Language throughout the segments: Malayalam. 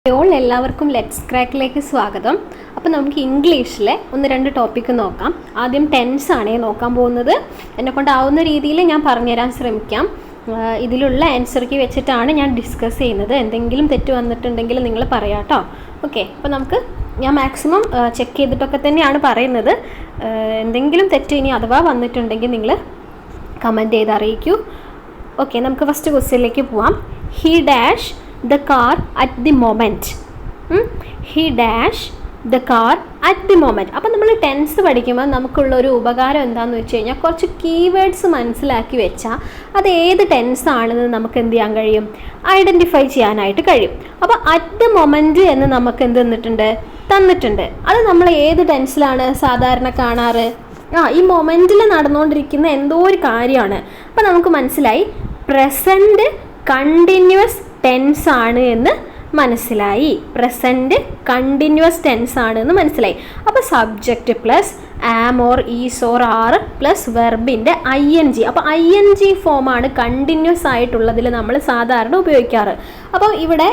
എല്ലാവർക്കും ലെറ്റ്സ് ക്രാക്കിലേക്ക് സ്വാഗതം. അപ്പോൾ നമുക്ക് ഇംഗ്ലീഷിലെ 1-2 ടോപ്പിക്ക് നോക്കാം. ആദ്യം ടെൻസ് ആണ് നോക്കാൻ പോകുന്നത്. എന്നെക്കൊണ്ടാവുന്ന രീതിയിൽ ഞാൻ പറഞ്ഞുതരാൻ ശ്രമിക്കാം. ഇതിലുള്ള ആൻസർക്ക് വെച്ചിട്ടാണ് ഞാൻ ഡിസ്കസ് ചെയ്യുന്നത്. എന്തെങ്കിലും തെറ്റ് വന്നിട്ടുണ്ടെങ്കിൽ നിങ്ങൾ പറയാം കേട്ടോ. ഓക്കെ, അപ്പോൾ ഞാൻ മാക്സിമം ചെക്ക് ചെയ്തിട്ടൊക്കെ തന്നെയാണ് പറയുന്നത്. എന്തെങ്കിലും തെറ്റ് ഇനി അഥവാ വന്നിട്ടുണ്ടെങ്കിൽ നിങ്ങൾ കമൻറ്റ് ചെയ്ത് അറിയിക്കൂ. ഓക്കെ, നമുക്ക് ഫസ്റ്റ് ക്വസ്റ്റ്യനിലേക്ക് പോവാം. He dash the car at the moment. He dash the car at the moment. അപ്പോൾ നമ്മൾ ടെൻസ് പഠിക്കുമ്പോൾ നമുക്കുള്ളൊരു ഉപകാരം എന്താണെന്ന് വെച്ച് കഴിഞ്ഞാൽ കുറച്ച് കീവേഡ്സ് മനസ്സിലാക്കി വെച്ചാൽ അത് ഏത് ടെൻസ് ആണെന്ന് നമുക്ക് എന്ത് ചെയ്യാൻ കഴിയും, ഐഡൻറ്റിഫൈ ചെയ്യാനായിട്ട് കഴിയും. അപ്പോൾ അറ്റ് ദ മൊമെൻറ്റ് എന്ന് നമുക്ക് എന്ത് തന്നിട്ടുണ്ട്. അത് നമ്മൾ ഏത് ടെൻസിലാണ് സാധാരണ കാണാറ്? ഈ മൊമെൻറ്റിൽ നടന്നുകൊണ്ടിരിക്കുന്ന എന്തോ ഒരു കാര്യമാണ്. അപ്പോൾ നമുക്ക് മനസ്സിലായി പ്രസൻറ്റ് കണ്ടിന്യൂസ് ടെൻസ് ആണ് എന്ന് മനസ്സിലായി. പ്രസൻറ്റ് കണ്ടിന്യൂസ് ടെൻസ് ആണ് എന്ന് മനസ്സിലായി. അപ്പോൾ subject plus am or is or are plus വെർബിൻ്റെ ING. അപ്പോൾ ING ഫോമാണ് കണ്ടിന്യൂസ് ആയിട്ടുള്ളതിൽ നമ്മൾ സാധാരണ ഉപയോഗിക്കാറ്. അപ്പോൾ ഇവിടെ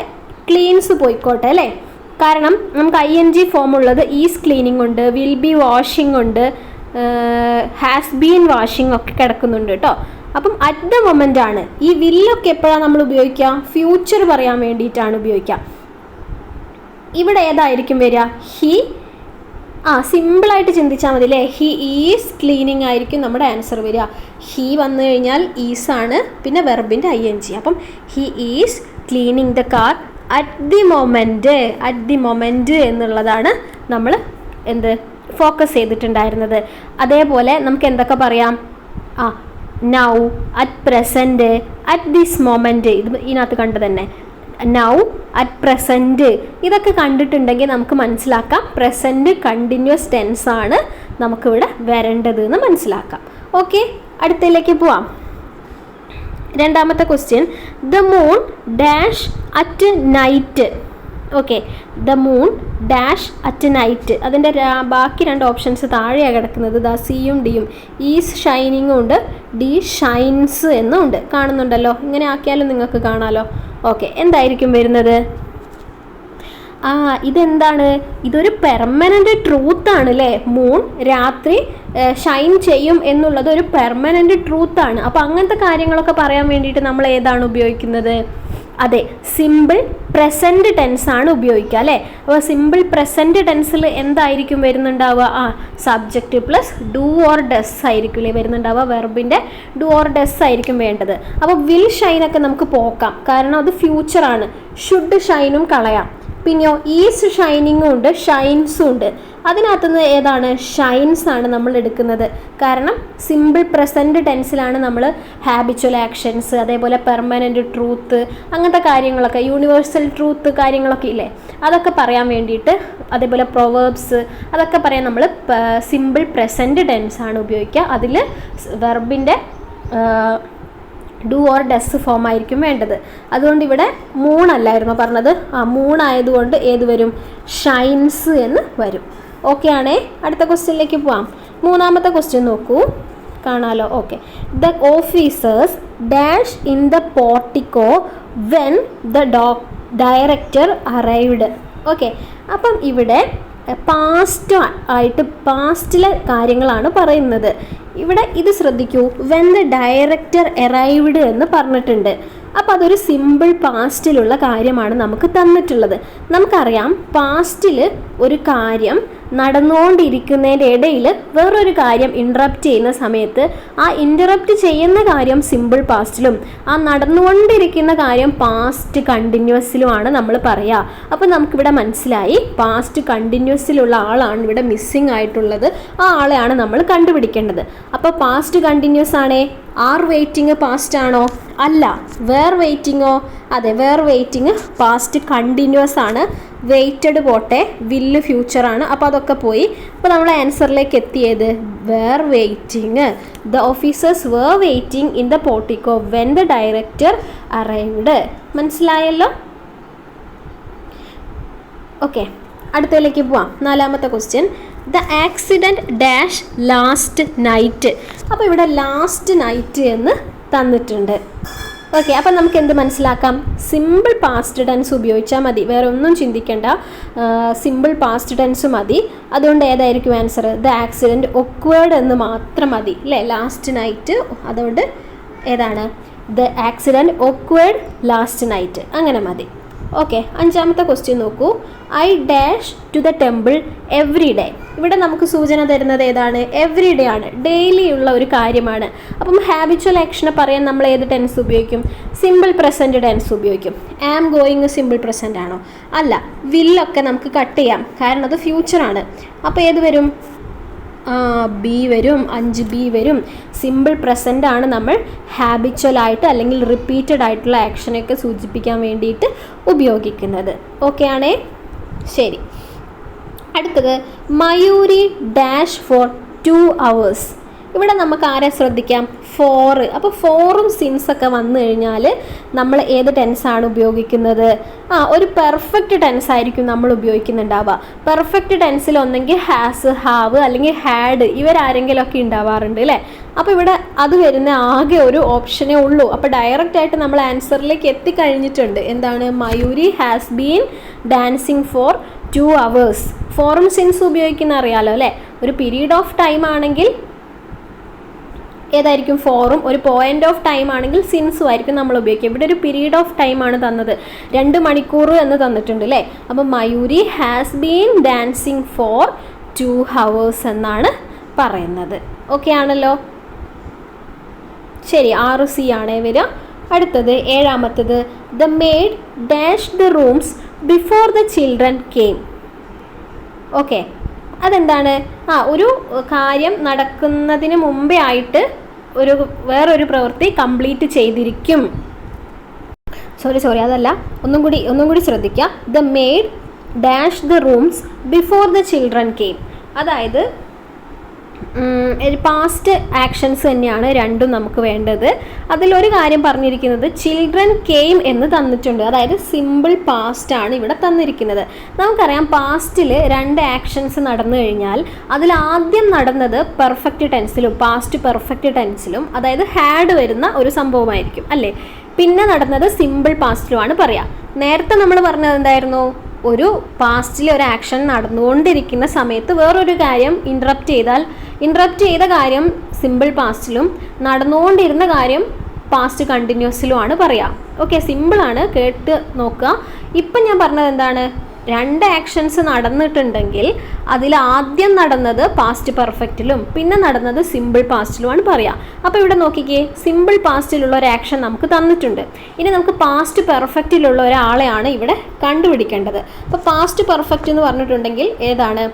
ക്ലീൻസ് പോയിക്കോട്ടെ അല്ലേ, കാരണം നമുക്ക് ING ഫോം ഉള്ളത് ഈസ് ക്ലീനിങ് ഉണ്ട്, വിൽ ബി വാഷിംഗ് ഉണ്ട്, ഹാസ് ബീൻ വാഷിംഗ് ഒക്കെ കിടക്കുന്നുണ്ട് കേട്ടോ. അപ്പം അറ്റ് ദ മൊമെൻ്റ് ആണ്. ഈ വില്ലൊക്കെ എപ്പോഴാണ് നമ്മൾ ഉപയോഗിക്കുക? ഫ്യൂച്ചർ പറയാൻ വേണ്ടിയിട്ടാണ് ഉപയോഗിക്കുക. ഇവിടെ ഏതായിരിക്കും വരിക? ഹി. സിമ്പിളായിട്ട് ചിന്തിച്ചാൽ മതി അല്ലേ. ഹി ഈസ് ക്ലീനിങ് ആയിരിക്കും നമ്മുടെ ആൻസർ വരിക. ഹി വന്നു കഴിഞ്ഞാൽ ഈസ് ആണ്, പിന്നെ വെർബിൻ്റെ ING. അപ്പം he is cleaning the car at the moment എന്നുള്ളതാണ് നമ്മൾ ഫോക്കസ് ചെയ്തിട്ടുണ്ടായിരുന്നത്. അതേപോലെ നമുക്ക് എന്തൊക്കെ പറയാം? Now, at present, at this moment. ഇത് ഇതിനകത്ത് കണ്ടു തന്നെ. നൗ, അറ്റ് പ്രസൻറ്റ് ഇതൊക്കെ കണ്ടിട്ടുണ്ടെങ്കിൽ നമുക്ക് മനസ്സിലാക്കാം പ്രസൻറ്റ് കണ്ടിന്യൂസ് ടെൻസ് ആണ് നമുക്കിവിടെ വരേണ്ടത് എന്ന് മനസ്സിലാക്കാം. ഓക്കെ, അടുത്തതിലേക്ക് പോവാം. രണ്ടാമത്തെ question, the moon dash at night. Okay, the moon dash at night. അതിൻ്റെ ബാക്കി 2 ഓപ്ഷൻസ് താഴെയാണ് കിടക്കുന്നത്. സിയും ഡിയും. ഈസ് ഷൈനിങ്ങും ഉണ്ട്, ഡി ഷൈൻസ് എന്നും ഉണ്ട്. കാണുന്നുണ്ടല്ലോ, ഇങ്ങനെ ആക്കിയാലും നിങ്ങൾക്ക് കാണാമല്ലോ. ഓക്കെ, എന്തായിരിക്കും വരുന്നത്? ഇതെന്താണ്? ഇതൊരു പെർമനൻ്റ് ട്രൂത്താണ് അല്ലേ. മൂൺ രാത്രി ഷൈൻ ചെയ്യും എന്നുള്ളത് ഒരു പെർമനൻ്റ് ട്രൂത്താണ്. അപ്പോൾ അങ്ങനത്തെ കാര്യങ്ങളൊക്കെ പറയാൻ വേണ്ടിയിട്ട് നമ്മൾ ഏതാണ് ഉപയോഗിക്കുന്നത്? അതെ, സിമ്പിൾ പ്രസൻറ്റ് ടെൻസ് ആണ് ഉപയോഗിക്കുക അല്ലേ. അപ്പോൾ സിമ്പിൾ പ്രസൻറ്റ് ടെൻസിൽ എന്തായിരിക്കും വരുന്നുണ്ടാവുക? Subject plus do or does ആയിരിക്കും വരുന്നുണ്ടാവുക. വെർബിൻ്റെ ഡു ഓർ ഡസ് ആയിരിക്കും വേണ്ടത്. അപ്പോൾ വിൽ ഷൈനൊക്കെ നമുക്ക് പോക്കാം, കാരണം അത് ഫ്യൂച്ചറാണ്. ഷുഡ് ഷൈനും കളയാം. പിന്നെയോ ഈസ് ഷൈനിങ്ങും ഉണ്ട്, ഷൈൻസും ഉണ്ട്. അതിനകത്തുനിന്ന് ഏതാണ്? ഷൈൻസ് ആണ് നമ്മൾ എടുക്കുന്നത്. കാരണം സിമ്പിൾ പ്രസൻറ്റ് ടെൻസിലാണ് നമ്മൾ ഹാബിച്വൽ ആക്ഷൻസ്, അതേപോലെ പെർമനൻ്റ് ട്രൂത്ത്, അങ്ങനത്തെ കാര്യങ്ങളൊക്കെ, യൂണിവേഴ്സൽ ട്രൂത്ത് കാര്യങ്ങളൊക്കെ ഇല്ലേ, അതൊക്കെ പറയാൻ വേണ്ടിയിട്ട്, അതേപോലെ പ്രൊവേർബ്സ് അതൊക്കെ പറയാൻ നമ്മൾ സിമ്പിൾ പ്രസൻറ്റ് ടെൻസ് ആണ് ഉപയോഗിക്കുക. അതിൽ വെർബിൻ്റെ ഡു ഓർ ഡസ് ഫോം ആയിരിക്കും വേണ്ടത്. അതുകൊണ്ട് ഇവിടെ മൂണല്ലായിരുന്നു പറഞ്ഞത്. മൂണായതുകൊണ്ട് ഏത് വരും? ഷൈൻസ് എന്ന് വരും. ഓക്കെ ആണേ. അടുത്ത ക്വസ്റ്റ്യനിലേക്ക് പോവാം. മൂന്നാമത്തെ ക്വസ്റ്റ്യൻ നോക്കൂ, കാണാലോ. Okay, the officers dash in the portico when the director arrived. Okay, അപ്പം ഇവിടെ പാസ്റ്റിലെ കാര്യങ്ങളാണ് പറയുന്നത്. ഇവിടെ ഇത് ശ്രദ്ധിക്കൂ, വെൻ ദ ഡയറക്ടർ അറൈവ്ഡ് എന്ന് പറഞ്ഞിട്ടുണ്ട്. അപ്പോൾ അതൊരു സിമ്പിൾ പാസ്റ്റിലുള്ള കാര്യമാണ് നമുക്ക് തന്നിട്ടുള്ളത്. നമുക്കറിയാം പാസ്റ്റിൽ ഒരു കാര്യം നടന്നുകൊണ്ടിരിക്കുന്നതിൻ്റെ ഇടയിൽ വേറൊരു കാര്യം ഇൻറ്ററപ്റ്റ് ചെയ്യുന്ന സമയത്ത് ആ ഇൻറ്ററപ്റ്റ് ചെയ്യുന്ന കാര്യം സിമ്പിൾ പാസ്റ്റിലും ആ നടന്നുകൊണ്ടിരിക്കുന്ന കാര്യം പാസ്റ്റ് കണ്ടിന്യൂസിലുമാണ് നമ്മൾ പറയുക. അപ്പോൾ നമുക്കിവിടെ മനസ്സിലായി പാസ്റ്റ് കണ്ടിന്യൂസിലുള്ള ആളാണ് ഇവിടെ മിസ്സിങ് ആയിട്ടുള്ളത്. ആ ആളെയാണ് നമ്മൾ കണ്ടുപിടിക്കേണ്ടത്. അപ്പോൾ പാസ്റ്റ് കണ്ടിന്യൂസ് ആണേ. ആർ വെയിറ്റിംഗ് പാസ്റ്റ് ആണോ? അല്ല. വേർ വെയിറ്റിങ്ങോ? അതെ, വേർ വെയിറ്റിംഗ് പാസ്റ്റ് കണ്ടിന്യൂസ് ആണ്. വെയിറ്റഡ് പോട്ടെ, വില്ല് ഫ്യൂച്ചറാണ്. അപ്പോൾ അതൊക്കെ പോയി. അപ്പോൾ നമ്മൾ ആൻസറിലേക്ക് എത്തിയത് were waiting. The officers were waiting in the portico when the director arrived. മനസ്സിലായല്ലോ? ഓക്കെ, അടുത്തതിലേക്ക് പോവാം. നാലാമത്തെ question, the accident dash last night. അപ്പോൾ ഇവിടെ ലാസ്റ്റ് നൈറ്റ് എന്ന് തന്നിട്ടുണ്ട്. ഓക്കെ, അപ്പം നമുക്ക് എന്ത് മനസ്സിലാക്കാം? സിമ്പിൾ പാസ്റ്റ് ടെൻസ് ഉപയോഗിച്ചാൽ മതി, വേറെ ഒന്നും ചിന്തിക്കേണ്ട. സിമ്പിൾ പാസ്റ്റ് ടെൻസ് മതി. അതുകൊണ്ട് ഏതായിരിക്കും ആൻസർ? ദ ആക്സിഡൻറ്റ് ഒക്വേർഡ് എന്ന് മാത്രം മതി അല്ലേ? ലാസ്റ്റ് നൈറ്റ്, അതുകൊണ്ട് ഏതാണ്? The accident occurred last night, അങ്ങനെ മതി. ഓക്കെ, അഞ്ചാമത്തെ ക്വസ്റ്റ്യൻ നോക്കൂ. I dash to the temple every day. ഇവിടെ നമുക്ക് സൂചന തരുന്നത് ഏതാണ്? എവ്രി ഡേ ആണ്, ഡെയിലി ഉള്ള ഒരു കാര്യമാണ്. അപ്പം ഹാബിച്വൽ ആക്ഷനെ പറയാൻ നമ്മൾ ഏത് ടെൻസ് ഉപയോഗിക്കും? സിമ്പിൾ പ്രസൻറ്റ് ടെൻസ് ഉപയോഗിക്കും. ആം ഗോയിങ് സിമ്പിൾ പ്രസൻറ്റ് ആണോ? അല്ല. വില്ലൊക്കെ നമുക്ക് കട്ട് ചെയ്യാം, കാരണം അത് ഫ്യൂച്ചറാണ്. അപ്പോൾ ഏത് വരും? ബി വരും, 5B വരും. സിമ്പിൾ പ്രസൻ്റ് ആണ് നമ്മൾ ഹാബിച്വലായിട്ട് അല്ലെങ്കിൽ റിപ്പീറ്റഡ് ആയിട്ടുള്ള ആക്ഷനൊക്കെ സൂചിപ്പിക്കാൻ വേണ്ടിയിട്ട് ഉപയോഗിക്കുന്നത്. ഓക്കെ ആണേ? ശരി. അടുത്തത് മയൂരി ഡാഷ് ഫോർ 2 hours. ഇവിടെ നമുക്ക് ആരെ ശ്രദ്ധിക്കാം? ഫോർ. അപ്പോൾ ഫോറും സിൻസൊക്കെ വന്നു കഴിഞ്ഞാൽ നമ്മൾ ഏത് ടെൻസാണ് ഉപയോഗിക്കുന്നത്? ഒരു പെർഫെക്റ്റ് ടെൻസ് ആയിരിക്കും നമ്മൾ ഉപയോഗിക്കുന്നുണ്ടാവുക. പെർഫെക്റ്റ് ടെൻസിൽ ഒന്നെങ്കിൽ ഹാസ്, ഹാവ് അല്ലെങ്കിൽ ഹാഡ്, ഇവരാരെങ്കിലുമൊക്കെ ഉണ്ടാവാറുണ്ട് അല്ലേ? അപ്പോൾ ഇവിടെ അത് വരുന്ന ആകെ ഒരു ഓപ്ഷനേ ഉള്ളൂ. അപ്പോൾ ഡയറക്റ്റ് ആയിട്ട് നമ്മൾ ആൻസറിലേക്ക് എത്തിക്കഴിഞ്ഞിട്ടുണ്ട്. എന്താണ്? Mayuri has been dancing four 2 hours. ഫോറും സിൻസ് ഉപയോഗിക്കുന്ന അറിയാലോ അല്ലേ? ഒരു പീരീഡ് ഓഫ് ടൈം ആണെങ്കിൽ ഏതായിരിക്കും? ഫോറും. ഒരു പോയിന്റ് ഓഫ് ടൈം ആണെങ്കിൽ സിൻസും ആയിരിക്കും നമ്മൾ ഉപയോഗിക്കുക. ഇവിടെ ഒരു പീരീഡ് ഓഫ് ടൈം ആണ് തന്നത്, 2 മണിക്കൂർ എന്ന് തന്നിട്ടുണ്ട് അല്ലേ? അപ്പോൾ Mayuri has been dancing four 2 hours എന്നാണ് പറയുന്നത്. ഓക്കെ ആണല്ലോ? ശരി, 6C ആണേ വരിക. അടുത്തത് ഏഴാമത്തത് the maid dash the rooms before the children came. Okay, അതെന്താണ്? ഒരു കാര്യം നടക്കുന്നതിന് മുമ്പേ ആയിട്ട് വേറൊരു പ്രവൃത്തി കംപ്ലീറ്റ് ചെയ്തിരിക്കും. സോറി അതല്ല, ഒന്നും കൂടി ശ്രദ്ധിക്കുക. The maid dash the rooms before the children came. അതായത് പാസ്റ്റ് ആക്ഷൻസ് തന്നെയാണ് രണ്ടും നമുക്ക് വേണ്ടത്. അതിലൊരു കാര്യം പറഞ്ഞിരിക്കുന്നത് ചിൽഡ്രൻ കെയിം എന്ന് തന്നിട്ടുണ്ട്, അതായത് സിമ്പിൾ പാസ്റ്റ് ആണ് ഇവിടെ തന്നിരിക്കുന്നത്. നമുക്കറിയാം പാസ്റ്റിൽ 2 ആക്ഷൻസ് നടന്നു കഴിഞ്ഞാൽ അതിൽ ആദ്യം നടന്നത് പെർഫെക്റ്റ് ടെൻസിലും പാസ്റ്റ് പെർഫെക്റ്റ് ടെൻസിലും, അതായത് ഹാഡ് വരുന്ന ഒരു സംഭവമായിരിക്കും അല്ലേ? പിന്നെ നടന്നത് സിമ്പിൾ പാസ്റ്റിലുമാണ് പറയാം. നേരത്തെ നമ്മൾ പറഞ്ഞത് എന്തായിരുന്നു? ഒരു പാസ്റ്റിൽ ഒരു ആക്ഷൻ നടന്നുകൊണ്ടിരിക്കുന്ന സമയത്ത് വേറൊരു കാര്യം ഇൻറ്ററപ്റ്റ് ചെയ്ത കാര്യം സിമ്പിൾ പാസ്റ്റിലും നടന്നുകൊണ്ടിരുന്ന കാര്യം പാസ്റ്റ് കണ്ടിന്യൂസിലുമാണ് പറയുക. ഓക്കെ, സിമ്പിളാണ്, കേട്ട് നോക്കുക. ഇപ്പം ഞാൻ പറഞ്ഞത് എന്താണ്? 2 ആക്ഷൻസ് നടന്നിട്ടുണ്ടെങ്കിൽ അതിൽ ആദ്യം നടന്നത് പാസ്റ്റ് പെർഫെക്റ്റിലും പിന്നെ നടന്നത് സിമ്പിൾ പാസ്റ്റിലുമാണ് പറയുക. അപ്പോൾ ഇവിടെ നോക്കിക്കേ, സിമ്പിൾ പാസ്റ്റിലുള്ള ഒരു ആക്ഷൻ നമുക്ക് തന്നിട്ടുണ്ട്. ഇനി നമുക്ക് പാസ്റ്റ് പെർഫെക്റ്റിലുള്ള ഒരാളെയാണ് ഇവിടെ കണ്ടുപിടിക്കേണ്ടത്. അപ്പോൾ പാസ്റ്റ് പെർഫെക്റ്റ് എന്ന് പറഞ്ഞിട്ടുണ്ടെങ്കിൽ ഏതാണ്?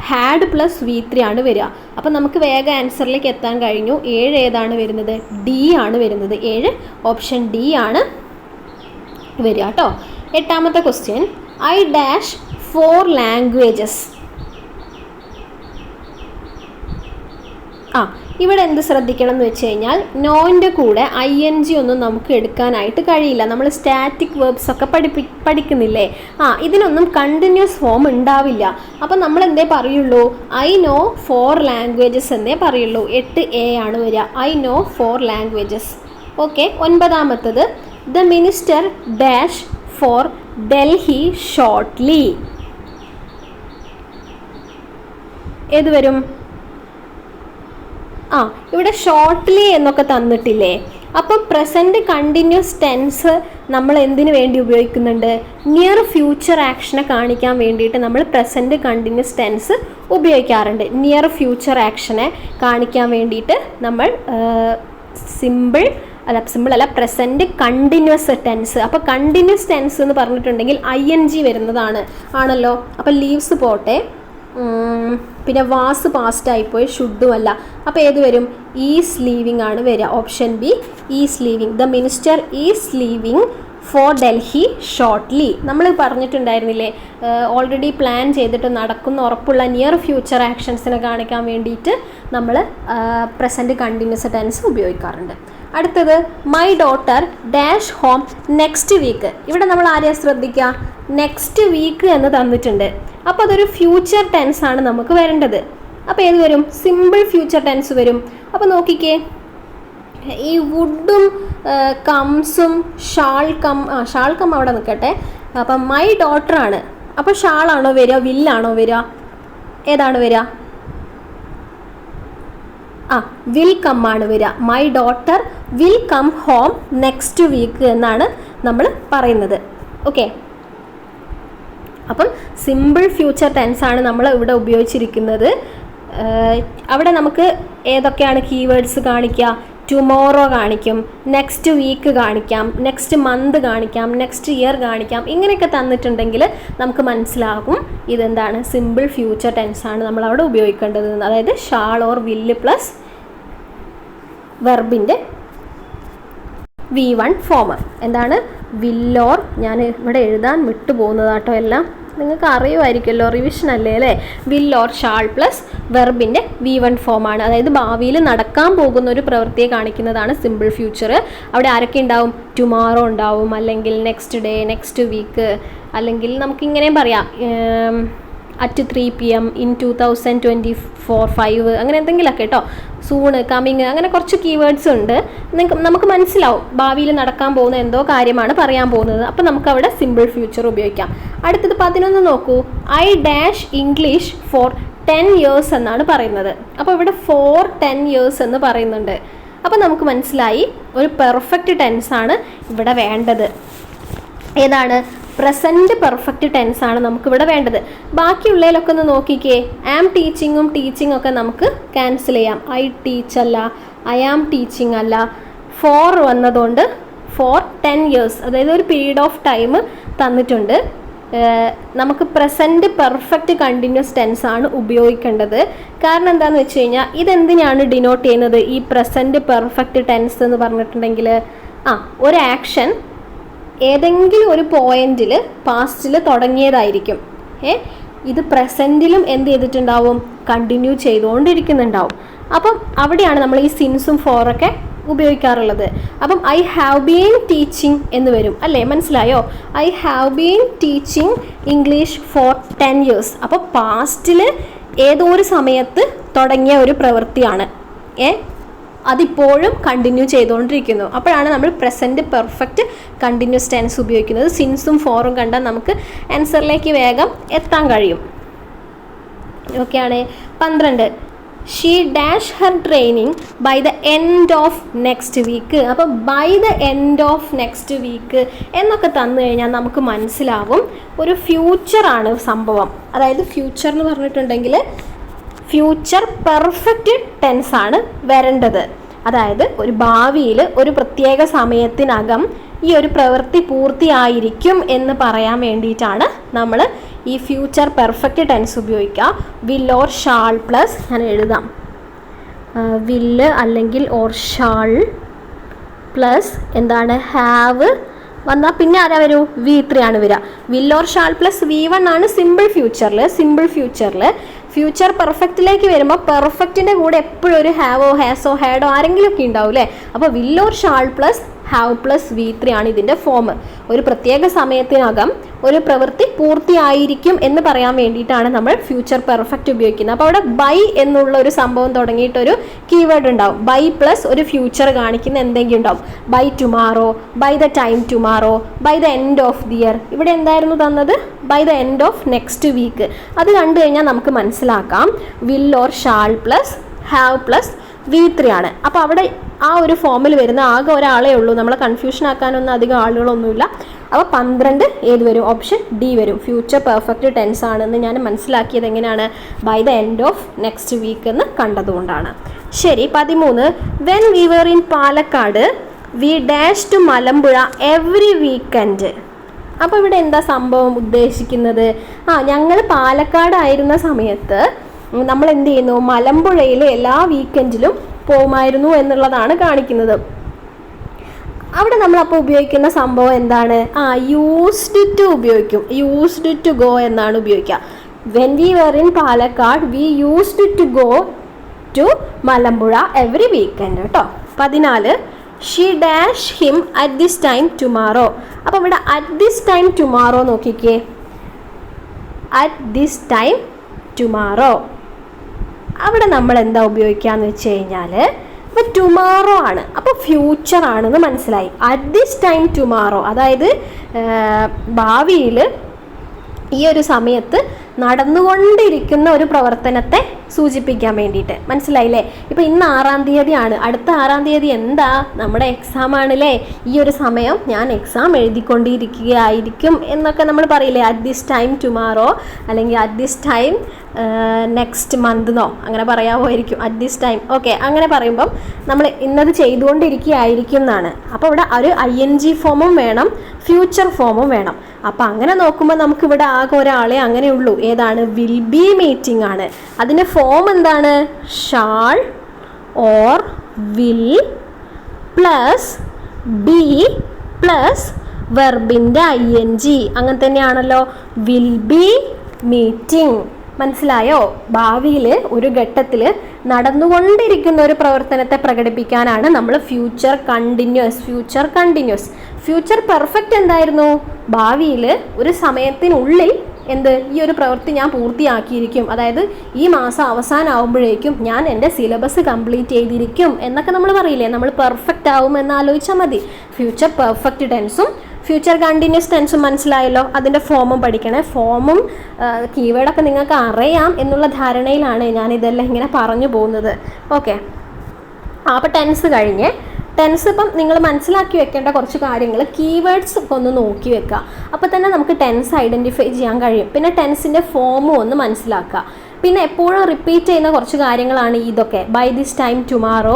ഹാഡ് പ്ലസ് V3 ആണ് വരിക. അപ്പോൾ നമുക്ക് വേഗം ആൻസറിലേക്ക് എത്താൻ കഴിഞ്ഞു. 7 ഏതാണ് വരുന്നത്? D ആണ് വരുന്നത്. 7 ഓപ്ഷൻ D ആണ് വരിക കേട്ടോ. എട്ടാമത്തെ ക്വസ്റ്റ്യൻ ഐ ഡാഷ് 4 languages. ഇവിടെ എന്ത് ശ്രദ്ധിക്കണം എന്ന് വെച്ച് കഴിഞ്ഞാൽ നോയിൻ്റെ കൂടെ ING ഒന്നും നമുക്ക് എടുക്കാനായിട്ട് കഴിയില്ല. നമ്മൾ സ്റ്റാറ്റിക് വേർബ്സ് ഒക്കെ പഠിക്കുന്നില്ലേ? ഇതിനൊന്നും കണ്ടിന്യൂസ് ഫോം ഉണ്ടാവില്ല. അപ്പം നമ്മൾ എന്തേ പറയുള്ളൂ? ഐ നോ 4 languages എന്നേ പറയുള്ളൂ. 8A ആണ് വരിക. I know 4 languages. ഓക്കെ, ഒൻപതാമത്തത് the minister dash for Delhi shortly. ഏത് വരും? ഇവിടെ ഷോർട്ട്ലി എന്നൊക്കെ തന്നിട്ടില്ലേ? അപ്പം പ്രസൻറ്റ് കണ്ടിന്യൂസ് ടെൻസ് നമ്മൾ എന്തിനു വേണ്ടി ഉപയോഗിക്കുന്നുണ്ട്? നിയർ ഫ്യൂച്ചർ ആക്ഷനെ കാണിക്കാൻ വേണ്ടിയിട്ട് നമ്മൾ പ്രസൻറ്റ് കണ്ടിന്യൂസ് ടെൻസ് ഉപയോഗിക്കാറുണ്ട്. നിയർ ഫ്യൂച്ചർ ആക്ഷനെ കാണിക്കാൻ വേണ്ടിയിട്ട് നമ്മൾ സിമ്പിൾ അല്ല പ്രസൻറ്റ് കണ്ടിന്യൂസ് ടെൻസ്. അപ്പോൾ കണ്ടിന്യൂസ് ടെൻസ് എന്ന് പറഞ്ഞിട്ടുണ്ടെങ്കിൽ ING വരുന്നതാണ് ആണല്ലോ. അപ്പോൾ ലീവ്സ് പോട്ടെ, പിന്നെ വാസ് പാസ്റ്റ് ആയിപ്പോയി, ഷുഡും അല്ല. അപ്പോൾ ഏത് വരും? ഈസ് ലീവിങ് ആണ് വരിക. Option B, is leaving. The minister is leaving for Delhi shortly. നമ്മൾ പറഞ്ഞിട്ടുണ്ടായിരുന്നില്ലേ, ഓൾറെഡി പ്ലാൻ ചെയ്തിട്ട് നടക്കുന്ന ഉറപ്പുള്ള നിയർ ഫ്യൂച്ചർ ആക്ഷൻസിനെ കാണിക്കാൻ വേണ്ടിയിട്ട് നമ്മൾ പ്രസൻറ്റ് കണ്ടിന്യൂസ് ടെൻസ് ഉപയോഗിക്കാറുണ്ട്. അടുത്തത് my daughter dash home next week. ഇവിടെ നമ്മൾ ആരെയാണ് ശ്രദ്ധിക്കുക? നെക്സ്റ്റ് വീക്ക് എന്ന് തന്നിട്ടുണ്ട്. അപ്പോൾ അതൊരു ഫ്യൂച്ചർ ടെൻസ് ആണ് നമുക്ക് വരേണ്ടത്. അപ്പോൾ ഏത് വരും? സിമ്പിൾ ഫ്യൂച്ചർ ടെൻസ് വരും. അപ്പോൾ നോക്കിക്കേ, ഈ വുഡും കംസും ഷാൾ കം അവിടെ നിൽക്കട്ടെ. അപ്പം മൈ ഡോട്ടർ ആണ്. അപ്പോൾ ഷാളാണോ വരിക, വില്ലാണോ വരിക, ഏതാണ് വരിക? വിൽ കം ആണ് വരിക. My daughter will come home next week എന്നാണ് നമ്മൾ പറയുന്നത്. ഓക്കെ, അപ്പം സിമ്പിൾ ഫ്യൂച്ചർ ടെൻസ് ആണ് നമ്മൾ ഇവിടെ ഉപയോഗിച്ചിരിക്കുന്നത്. അവിടെ നമുക്ക് ഏതൊക്കെയാണ് കീവേഡ്സ് കാണിക്കുക? ടുമോറോ കാണിക്കും, നെക്സ്റ്റ് വീക്ക് കാണിക്കാം, നെക്സ്റ്റ് മന്ത് കാണിക്കാം, നെക്സ്റ്റ് ഇയർ കാണിക്കാം. ഇങ്ങനെയൊക്കെ തന്നിട്ടുണ്ടെങ്കിൽ നമുക്ക് മനസ്സിലാകും ഇതെന്താണ്, സിമ്പിൾ ഫ്യൂച്ചർ ടെൻസ് ആണ് നമ്മൾ അവിടെ ഉപയോഗിക്കേണ്ടത്. അതായത് ഷാൾ ഓർ വില്ല് പ്ലസ് വെർബിൻ്റെ V1 ഫോം. എന്താണ്? വില്ലോർ. ഞാൻ ഇവിടെ എഴുതാൻ വിട്ടുപോകുന്നതാട്ടോ എല്ലാം, നിങ്ങൾക്ക് അറിയുമായിരിക്കുമല്ലോ, റിവിഷൻ അല്ലേ അല്ലേ. വില്ലോർ ഷാൾ പ്ലസ് വെർബിൻ്റെ V1 ഫോമാണ്. അതായത് ഭാവിയിൽ നടക്കാൻ പോകുന്ന ഒരു പ്രവൃത്തിയെ കാണിക്കുന്നതാണ് സിമ്പിൾ ഫ്യൂച്ചർ. അവിടെ ആരൊക്കെ ഉണ്ടാവും? ടുമോറോ ഉണ്ടാവും, അല്ലെങ്കിൽ നെക്സ്റ്റ് ഡേ, നെക്സ്റ്റ് വീക്ക്, അല്ലെങ്കിൽ നമുക്കിങ്ങനെയും പറയാം at 3 PM in 2024-5 അങ്ങനെ എന്തെങ്കിലുമൊക്കെ കേട്ടോ. സൂണ്, കമ്മിങ്, അങ്ങനെ കുറച്ച് കീവേഡ്സ് ഉണ്ട്. നമുക്ക് മനസ്സിലാവും ഭാവിയിൽ നടക്കാൻ പോകുന്ന എന്തോ കാര്യമാണ് പറയാൻ പോകുന്നത്. അപ്പോൾ നമുക്കവിടെ സിമ്പിൾ ഫ്യൂച്ചർ ഉപയോഗിക്കാം. അടുത്തത് 11 നോക്കൂ. I dash English for 10 years എന്നാണ് പറയുന്നത്. അപ്പോൾ ഇവിടെ ഫോർ 10 years എന്ന് പറയുന്നുണ്ട്. അപ്പോൾ നമുക്ക് മനസ്സിലായി ഒരു പെർഫെക്റ്റ് ടെൻസ് ആണ് ഇവിടെ വേണ്ടത്. ഏതാണ്? പ്രസൻറ്റ് പെർഫെക്റ്റ് ടെൻസ് ആണ് നമുക്കിവിടെ വേണ്ടത്. ബാക്കിയുള്ളതിലൊക്കെ ഒന്ന് നോക്കിക്കേ. ആം ടീച്ചിങ്ങും ടീച്ചിങ് ഒക്കെ നമുക്ക് ക്യാൻസൽ ചെയ്യാം. ഐ ടീച്ച് അല്ല, ഐ ആം ടീച്ചിങ് അല്ല. ഫോർ വന്നതുകൊണ്ട് ഫോർ 10 years, അതായത് ഒരു പീരീഡ് ഓഫ് ടൈം തന്നിട്ടുണ്ട്. നമുക്ക് പ്രസൻറ്റ് പെർഫെക്റ്റ് കണ്ടിന്യൂസ് ടെൻസ് ആണ് ഉപയോഗിക്കേണ്ടത്. കാരണം എന്താണെന്ന് വെച്ച് കഴിഞ്ഞാൽ ഇതെന്തിനാണ് ഡിനോട്ട് ചെയ്യുന്നത്? ഈ പ്രസൻറ്റ് പെർഫെക്റ്റ് ടെൻസ് എന്ന് പറഞ്ഞിട്ടുണ്ടെങ്കിൽ ഒരു ആക്ഷൻ ഏതെങ്കിലും ഒരു പോയിന്റിൽ പാസ്റ്റിൽ തുടങ്ങിയതായിരിക്കും. ഇത് പ്രസൻറ്റിലും എന്ത് ചെയ്തിട്ടുണ്ടാവും? കണ്ടിന്യൂ ചെയ്തുകൊണ്ടിരിക്കുന്നുണ്ടാവും. അപ്പം അവിടെയാണ് നമ്മൾ ഈ സിൻസും ഫോറൊക്കെ ഉപയോഗിക്കാറുള്ളത്. അപ്പം ഐ ഹാവ് ബീൻ ടീച്ചിങ് എന്ന് വരും അല്ലേ, മനസ്സിലായോ? I have been teaching English for 10 years. അപ്പോൾ പാസ്റ്റിൽ ഏതോ ഒരു സമയത്ത് തുടങ്ങിയ ഒരു പ്രവൃത്തിയാണ്, അതിപ്പോഴും കണ്ടിന്യൂ ചെയ്തുകൊണ്ടിരിക്കുന്നു. അപ്പോഴാണ് നമ്മൾ പ്രസൻറ്റ് പെർഫെക്റ്റ് കണ്ടിന്യൂസ് ടെൻസ് ഉപയോഗിക്കുന്നത്. സിൻസും ഫോറും കണ്ടാൽ നമുക്ക് ആൻസറിലേക്ക് വേഗം എത്താൻ കഴിയും. ഓക്കെയാണ്. 12 she dash her training by the end of next week. അപ്പോൾ by the end of next week എന്നൊക്കെ തന്നു കഴിഞ്ഞാൽ നമുക്ക് മനസ്സിലാവും ഒരു ഫ്യൂച്ചറാണ് സംഭവം. അതായത് ഫ്യൂച്ചർ എന്ന് പറഞ്ഞിട്ടുണ്ടെങ്കിൽ ഫ്യൂച്ചർ പെർഫെക്റ്റ് ടെൻസ് ആണ് വരേണ്ടത്. അതായത് ഒരു ഭാവിയിൽ ഒരു പ്രത്യേക സമയത്തിനകം ഈ ഒരു പ്രവൃത്തി പൂർത്തിയായിരിക്കും എന്ന് പറയാൻ വേണ്ടിയിട്ടാണ് നമ്മൾ ഈ ഫ്യൂച്ചർ പെർഫെക്റ്റ് ടെൻസ് ഉപയോഗിക്കുക. വിൽ ഓർ ഷാൾ പ്ലസ് ഞാൻ എഴുതാം, വില്ല് അല്ലെങ്കിൽ ഓർ ഷാൾ പ്ലസ് എന്താണ് ഹാവ് വന്നാൽ പിന്നെ ആരാ വരൂ? V3 ആണ് വരിക. Will or shall plus V1 ആണ് സിമ്പിൾ ഫ്യൂച്ചറിൽ. ഫ്യൂച്ചർ പെർഫെക്റ്റിലേക്ക് വരുമ്പോൾ പെർഫെക്റ്റിൻ്റെ കൂടെ എപ്പോഴും ഒരു ഹാവോ ഹാസോ ഹാഡോ ആരെങ്കിലും ഒക്കെ ഉണ്ടാവും അല്ലേ. അപ്പോൾ will or shall plus have plus V3 ആണ് ഇതിൻ്റെ ഫോം. ഒരു പ്രത്യേക സമയത്തിനകം ഒരു പ്രവൃത്തി പൂർത്തിയായിരിക്കും എന്ന് പറയാൻ വേണ്ടിയിട്ടാണ് നമ്മൾ ഫ്യൂച്ചർ പെർഫെക്റ്റ് ഉപയോഗിക്കുന്നത്. അപ്പോൾ അവിടെ ബൈ എന്നുള്ള ഒരു സംഭവം തുടങ്ങിയിട്ടൊരു കീവേഡ് ഉണ്ടാവും. ബൈ പ്ലസ് ഒരു ഫ്യൂച്ചർ കാണിക്കുന്ന എന്തെങ്കിലും ഉണ്ടാവും. By tomorrow, by the time tomorrow, by the end of the year. ഇവിടെ എന്തായിരുന്നു തന്നത്? By the end of next week. അത് കണ്ടു കഴിഞ്ഞാൽ നമുക്ക് മനസ്സിലാക്കാം will or shall plus have plus V3 ആണ്. അപ്പോൾ അവിടെ ആ ഒരു ഫോമിൽ വരുന്ന ആകെ ഒരാളേ ഉള്ളൂ. നമ്മളെ കൺഫ്യൂഷൻ ആക്കാനൊന്നും അധികം ആളുകളൊന്നുമില്ല. അപ്പോൾ 12 ഏത് വരും? ഓപ്ഷൻ ഡി വരും. ഫ്യൂച്ചർ പെർഫെക്റ്റ് ടെൻസ് ആണെന്ന് ഞാൻ മനസ്സിലാക്കിയത് എങ്ങനെയാണ്? By the end of next week എന്ന് കണ്ടതുകൊണ്ടാണ്. ശരി. 13 when we were in Palakkad we dash to Malampuzha every weekend. അപ്പോൾ ഇവിടെ എന്താ സംഭവം ഉദ്ദേശിക്കുന്നത്? ഞങ്ങൾ പാലക്കാടായിരുന്ന സമയത്ത് നമ്മൾ എന്ത് ചെയ്യുന്നു? മലമ്പുഴയിൽ എല്ലാ വീക്കെൻഡിലും പോകുമായിരുന്നു എന്നുള്ളതാണ് കാണിക്കുന്നത്. അവിടെ നമ്മളപ്പോൾ ഉപയോഗിക്കുന്ന സംഭവം എന്താണ്? യൂസ്ഡ് ടു ഉപയോഗിക്കും. യൂസ്ഡ് ടു ഗോ എന്നാണ് ഉപയോഗിക്കുക. When we were in Palakkad we used to go to Malampuzha every weekend കേട്ടോ. 14 she dash him at this time tomorrow. അപ്പോൾ ഇവിടെ അറ്റ് ദിസ് ടൈം ടുമാറോ നോക്കിക്കേ. അറ്റ് ദിസ് ടൈം ടുമാറോ അവിടെ നമ്മൾ എന്താ ഉപയോഗിക്കാന്ന് വെച്ച് കഴിഞ്ഞാൽ അപ്പോൾ ടുമാറോ ആണ്, അപ്പോൾ ഫ്യൂച്ചർ ആണെന്ന് മനസ്സിലായി. അറ്റ് ദിസ് ടൈം ടുമാറോ, അതായത് ഭാവിയിൽ ഈ ഒരു സമയത്ത് നടന്നുകൊണ്ടിരിക്കുന്ന ഒരു പ്രവർത്തനത്തെ സൂചിപ്പിക്കാൻ വേണ്ടിയിട്ട്. മനസ്സിലായില്ലേ? ഇപ്പം ഇന്ന് 6-ാം തീയതിയാണ്, അടുത്ത 6-ാം തീയതി എന്താ? നമ്മുടെ എക്സാം ആണല്ലേ. ഈ ഒരു സമയം ഞാൻ എക്സാം എഴുതിക്കൊണ്ടിരിക്കുകയായിരിക്കും എന്നൊക്കെ നമ്മൾ പറയില്ലേ, അറ്റ് ദിസ് ടൈം ടുമാറോ, അല്ലെങ്കിൽ അറ്റ് ദിസ് ടൈം നെക്സ്റ്റ് മന്തെന്നോ അങ്ങനെ പറയാമായിരിക്കും. അറ്റ് ദിസ് ടൈം, ഓക്കെ, അങ്ങനെ പറയുമ്പം നമ്മൾ ഇന്നത് ചെയ്തുകൊണ്ടിരിക്കുകയായിരിക്കും എന്നാണ്. അപ്പോൾ ഇവിടെ ഒരു ING ഫോമും വേണം, ഫ്യൂച്ചർ ഫോമും വേണം. അപ്പം അങ്ങനെ നോക്കുമ്പോൾ നമുക്കിവിടെ ആകെ ഒരാളെ അങ്ങനെയുള്ളൂ. ഏതാണ്? വിൽ ബി മീറ്റിംഗ് ആണ്. അതിൻ്റെ ഫോം എന്താണ്? Shall or will plus be plus വെർബിൻ്റെ ING. അങ്ങനെ തന്നെയാണല്ലോ, വിൽ ബി മീറ്റിംഗ്. മനസ്സിലായോ? ഭാവിയിൽ ഒരു ഘട്ടത്തിൽ നടന്നുകൊണ്ടിരിക്കുന്ന ഒരു പ്രവർത്തനത്തെ പ്രകടിപ്പിക്കാനാണ് നമ്മൾ ഫ്യൂച്ചർ കണ്ടിന്യൂസ്. ഫ്യൂച്ചർ പെർഫെക്റ്റ് എന്തായിരുന്നു? ഭാവിയിൽ ഒരു സമയത്തിനുള്ളിൽ ഈ ഒരു പ്രവൃത്തി ഞാൻ പൂർത്തിയാക്കിയിരിക്കും, അതായത് ഈ മാസം അവസാനമാകുമ്പോഴേക്കും ഞാൻ എൻ്റെ സിലബസ് കംപ്ലീറ്റ് ചെയ്തിരിക്കും എന്നൊക്കെ നമ്മൾ പറയില്ലേ, നമ്മൾ പെർഫെക്റ്റ് ആവും എന്ന് ആലോചിച്ചാൽ മതി. ഫ്യൂച്ചർ പെർഫെക്റ്റ് ടെൻസും ഫ്യൂച്ചർ കണ്ടിന്യൂസ് ടെൻസും മനസ്സിലായല്ലോ. അതിൻ്റെ ഫോമും പഠിക്കണേ. ഫോമും കീവേഡൊക്കെ നിങ്ങൾക്ക് അറിയാം എന്നുള്ള ധാരണയിലാണ് ഞാൻ ഇതെല്ലാം ഇങ്ങനെ പറഞ്ഞു പോകുന്നത്. ഓക്കെ, അപ്പോൾ ടെൻസ് കഴിഞ്ഞ്. ടെൻസ് ഇപ്പം നിങ്ങൾ മനസ്സിലാക്കി വെക്കേണ്ട കുറച്ച് കാര്യങ്ങൾ, കീവേഡ്സ് ഒന്ന് നോക്കി വെക്കുക. അപ്പോൾ തന്നെ നമുക്ക് ടെൻസ് ഐഡൻറ്റിഫൈ ചെയ്യാൻ കഴിയും. പിന്നെ ടെൻസിൻ്റെ ഫോമും ഒന്ന് മനസ്സിലാക്കുക. പിന്നെ എപ്പോഴും റിപ്പീറ്റ് ചെയ്യുന്ന കുറച്ച് കാര്യങ്ങളാണ് ഇതൊക്കെ. By this time tomorrow,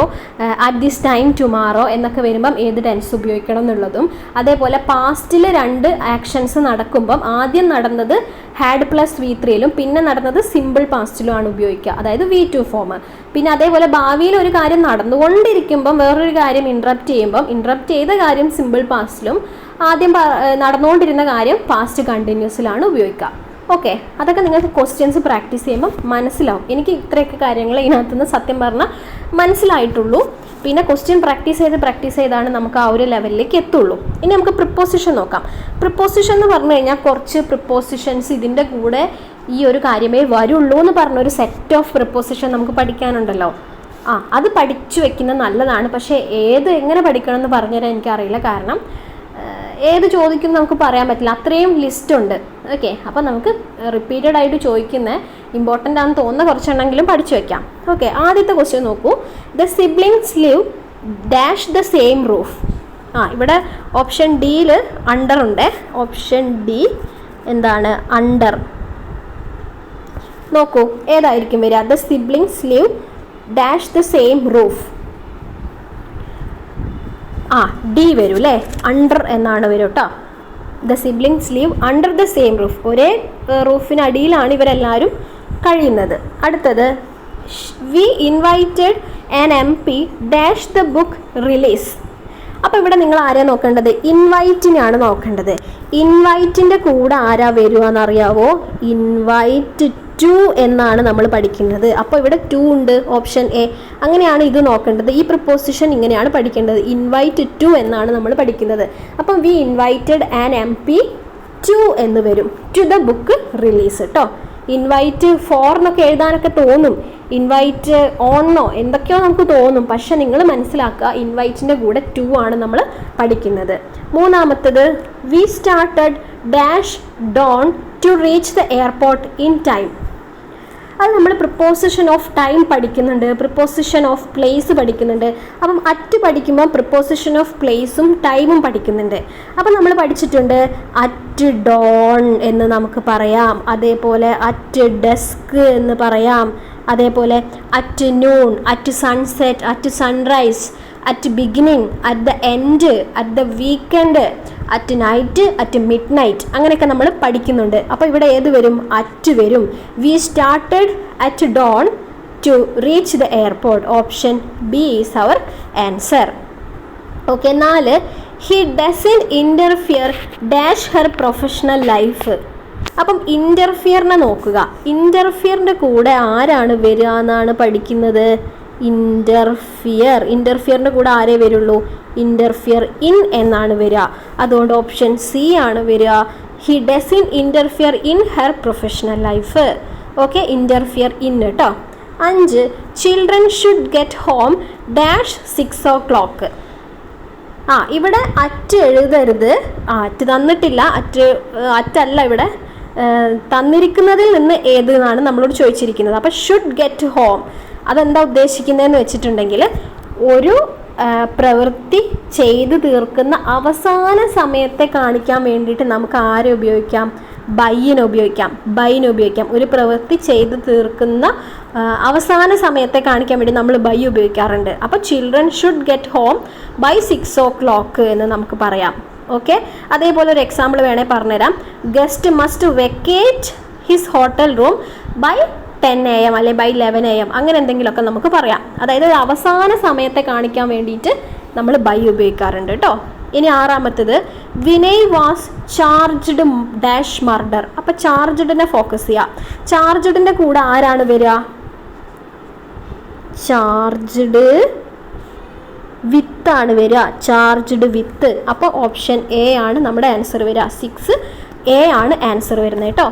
at this time tomorrow എന്നൊക്കെ വരുമ്പം ഏത് ടെൻസ് ഉപയോഗിക്കണം എന്നുള്ളതും, അതേപോലെ പാസ്റ്റിൽ 2 ആക്ഷൻസ് നടക്കുമ്പം ആദ്യം നടന്നത് ഹാഡ് പ്ലസ് V3യിലും പിന്നെ നടന്നത് സിമ്പിൾ പാസ്റ്റിലുമാണ് ഉപയോഗിക്കുക, അതായത് V2 ഫോം. പിന്നെ അതേപോലെ ഭാവിയിൽ ഒരു കാര്യം നടന്നുകൊണ്ടിരിക്കുമ്പം വേറൊരു കാര്യം ഇൻട്രപ്റ്റ് ചെയ്യുമ്പം ഇൻട്രപ്റ്റ് ചെയ്ത കാര്യം സിമ്പിൾ പാസ്റ്റിലും ആദ്യം നടന്നുകൊണ്ടിരുന്ന കാര്യം പാസ്റ്റ് കണ്ടിന്യൂസിലാണ് ഉപയോഗിക്കുക. ഓക്കെ, അതൊക്കെ നിങ്ങൾക്ക് ക്വസ്റ്റ്യൻസ് പ്രാക്ടീസ് ചെയ്യുമ്പോൾ മനസ്സിലാവും. എനിക്ക് ഇത്രയൊക്കെ കാര്യങ്ങൾ ഇതിനകത്തുനിന്ന് സത്യം പറഞ്ഞാൽ മനസ്സിലായിട്ടുള്ളൂ. പിന്നെ ക്വസ്റ്റ്യൻ പ്രാക്ടീസ് ചെയ്താണ് നമുക്ക് ആ ഒരു ലെവലിലേക്ക് എത്തുള്ളൂ. ഇനി നമുക്ക് പ്രിപ്പോസിഷൻ നോക്കാം. പ്രിപ്പോസിഷൻ എന്ന് പറഞ്ഞു കഴിഞ്ഞാൽ കുറച്ച് പ്രിപ്പോസിഷൻസ് ഇതിൻ്റെ കൂടെ ഈ ഒരു കാര്യമേ വരുള്ളൂ എന്ന് പറഞ്ഞൊരു സെറ്റ് ഓഫ് പ്രിപ്പോസിഷൻ നമുക്ക് പഠിക്കാനുണ്ടല്ലോ. അത് പഠിച്ചു വെക്കുന്നത് നല്ലതാണ്. പക്ഷേ എങ്ങനെ പഠിക്കണം എന്ന് പറഞ്ഞുതരാൻ എനിക്കറിയില്ല. കാരണം ഏത് ചോദിക്കും നമുക്ക് പറയാൻ പറ്റില്ല, അത്രയും ലിസ്റ്റ് ഉണ്ട്. ഓക്കെ, അപ്പോൾ നമുക്ക് റിപ്പീറ്റഡ് ആയിട്ട് ചോദിക്കുന്ന ഇമ്പോർട്ടൻ്റ് ആണെന്ന് തോന്നുന്ന കുറച്ചെണ്ണെങ്കിലും പഠിച്ചു വെക്കാം. ഓക്കെ, ആദ്യത്തെ ക്വസ്റ്റ്യൻ നോക്കൂ. The siblings live dash the same roof. ഇവിടെ ഓപ്ഷൻ ഡിയിൽ അണ്ടർ ഉണ്ട്. ഓപ്ഷൻ ഡി എന്താണ്? അണ്ടർ. നോക്കൂ, ഏതായിരിക്കും വരിക? The siblings live dash the same roof. D വരും അല്ലേ, അണ്ടർ എന്നാണ് വരും കേട്ടോ. The siblings live under the same roof. ഒരേ റൂഫിനടിയിലാണ് ഇവരെല്ലാവരും കഴിയുന്നത്. അടുത്തത്, we invited an MP dash the book release. അപ്പോൾ ഇവിടെ നിങ്ങൾ ആരാ നോക്കേണ്ടത്? ഇൻവൈറ്റിനാണ് നോക്കേണ്ടത്. ഇൻവൈറ്റിൻ്റെ കൂടെ ആരാ വരിക എന്നറിയാവോ? ഇൻവൈറ്റ് ടു എന്നാണ് നമ്മൾ പഠിക്കുന്നത്. അപ്പോൾ ഇവിടെ 2 ഉണ്ട്, ഓപ്ഷൻ എ. അങ്ങനെയാണ് ഇത് നോക്കേണ്ടത്. ഈ പ്രിപ്പോസിഷൻ ഇങ്ങനെയാണ് പഠിക്കേണ്ടത്. ഇൻവൈറ്റ് ടു എന്നാണ് നമ്മൾ പഠിക്കുന്നത്. അപ്പം we invited an MP to എന്ന് വരും. ടു ദ ബുക്ക് റിലീസ് കേട്ടോ. ഇൻവൈറ്റ് ഫോർ എന്നൊക്കെ എഴുതാനൊക്കെ തോന്നും, ഇൻവൈറ്റ് ഓൺന്നോ എന്തൊക്കെയോ നമുക്ക് തോന്നും. പക്ഷെ നിങ്ങൾ മനസ്സിലാക്കുക, ഇൻവൈറ്റിൻ്റെ കൂടെ 2 ആണ് നമ്മൾ പഠിക്കുന്നത്. മൂന്നാമത്തത്, we started dash dawn to reach the airport in time. അത് നമ്മൾ പ്രിപ്പോസിഷൻ ഓഫ് ടൈം പഠിക്കുന്നുണ്ട്, പ്രിപ്പോസിഷൻ ഓഫ് പ്ലേസ് പഠിക്കുന്നുണ്ട്. അപ്പം അറ്റ് പഠിക്കുമ്പോൾ പ്രിപ്പോസിഷൻ ഓഫ് പ്ലേസും ടൈമും പഠിക്കുന്നുണ്ട്. അപ്പം നമ്മൾ പഠിച്ചിട്ടുണ്ട് അറ്റ് ഡോൺ എന്ന് നമുക്ക് പറയാം, അതേപോലെ അറ്റ് ഡെസ്ക് എന്ന് പറയാം, അതേപോലെ at noon, at sunset, at sunrise, at beginning, at the end, at the weekend, at night, at midnight, അങ്ങനെയൊക്കെ നമ്മൾ പഠിക്കുന്നുണ്ട്. അപ്പോൾ ഇവിടെ ഏത് വരും? അറ്റ് വരും. We started at dawn to reach the airport. Option B is our answer. Okay, 4, he doesn't interfere dash her professional life. അപ്പം ഇൻ്റർഫിയറിനെ നോക്കുക. ഇൻ്റർഫിയറിൻ്റെ കൂടെ ആരാണ് വരിക എന്നാണ് പഠിക്കുന്നത്? ഇൻ്റർഫിയറിൻ്റെ കൂടെ ആരേ വരുള്ളൂ? ഇൻ്റർഫിയർ ഇൻ എന്നാണ് വരിക. അതുകൊണ്ട് ഓപ്ഷൻ സി ആണ് വരിക. He doesn't interfere in her professional life. Okay, interfere in കേട്ടോ. 5 children should get home dash 6 o'clock. ഇവിടെ അറ്റ് എഴുതരുത്. അറ്റ് തന്നിട്ടില്ല, അറ്റല്ല ഇവിടെ തന്നിരിക്കുന്നതിൽ നിന്ന് ഏത് എന്നാണ് നമ്മളോട് ചോദിച്ചിരിക്കുന്നത്. അപ്പോൾ ഷുഡ് ഗെറ്റ് ഹോം അതെന്താ ഉദ്ദേശിക്കുന്നതെന്ന് വെച്ചിട്ടുണ്ടെങ്കിൽ ഒരു പ്രവൃത്തി ചെയ്ത് തീർക്കുന്ന അവസാന സമയത്തെ കാണിക്കാൻ വേണ്ടിയിട്ട് നമുക്ക് ആരെ ഉപയോഗിക്കാം? ബൈനെ ഉപയോഗിക്കാം. ഒരു പ്രവൃത്തി ചെയ്ത് തീർക്കുന്ന അവസാന സമയത്തെ കാണിക്കാൻ വേണ്ടി നമ്മൾ ബൈ ഉപയോഗിക്കാറുണ്ട്. അപ്പോൾ children should get home by 6 o'clock എന്ന് നമുക്ക് പറയാം. ഓക്കെ, അതേപോലെ ഒരു എക്സാമ്പിൾ വേണേൽ പറഞ്ഞുതരാം. Guest must vacate his hotel room by 10 AM അല്ലെ ബൈ 11 AM അങ്ങനെ എന്തെങ്കിലുമൊക്കെ നമുക്ക് പറയാം. അതായത് അവസാന സമയത്തെ കാണിക്കാൻ വേണ്ടിയിട്ട് നമ്മൾ ബൈ ഉപയോഗിക്കാറുണ്ട് കേട്ടോ. ഇനി 6ാമത്തേത് Vinay was charged dash murder. അപ്പോൾ ചാർജ്ഡിനെ ഫോക്കസ് ചെയ്യുക. ചാർജ്ഡിൻ്റെ കൂടെ ആരാണ് വരിക? ചാർജ്ഡ് വിത്താണ് വരിക. ചാർജ്ഡ് വിത്ത്. അപ്പോൾ ഓപ്ഷൻ എ ആണ് നമ്മുടെ ആൻസർ വരിക. 6A ആണ് ആൻസർ വരുന്നത് കേട്ടോ.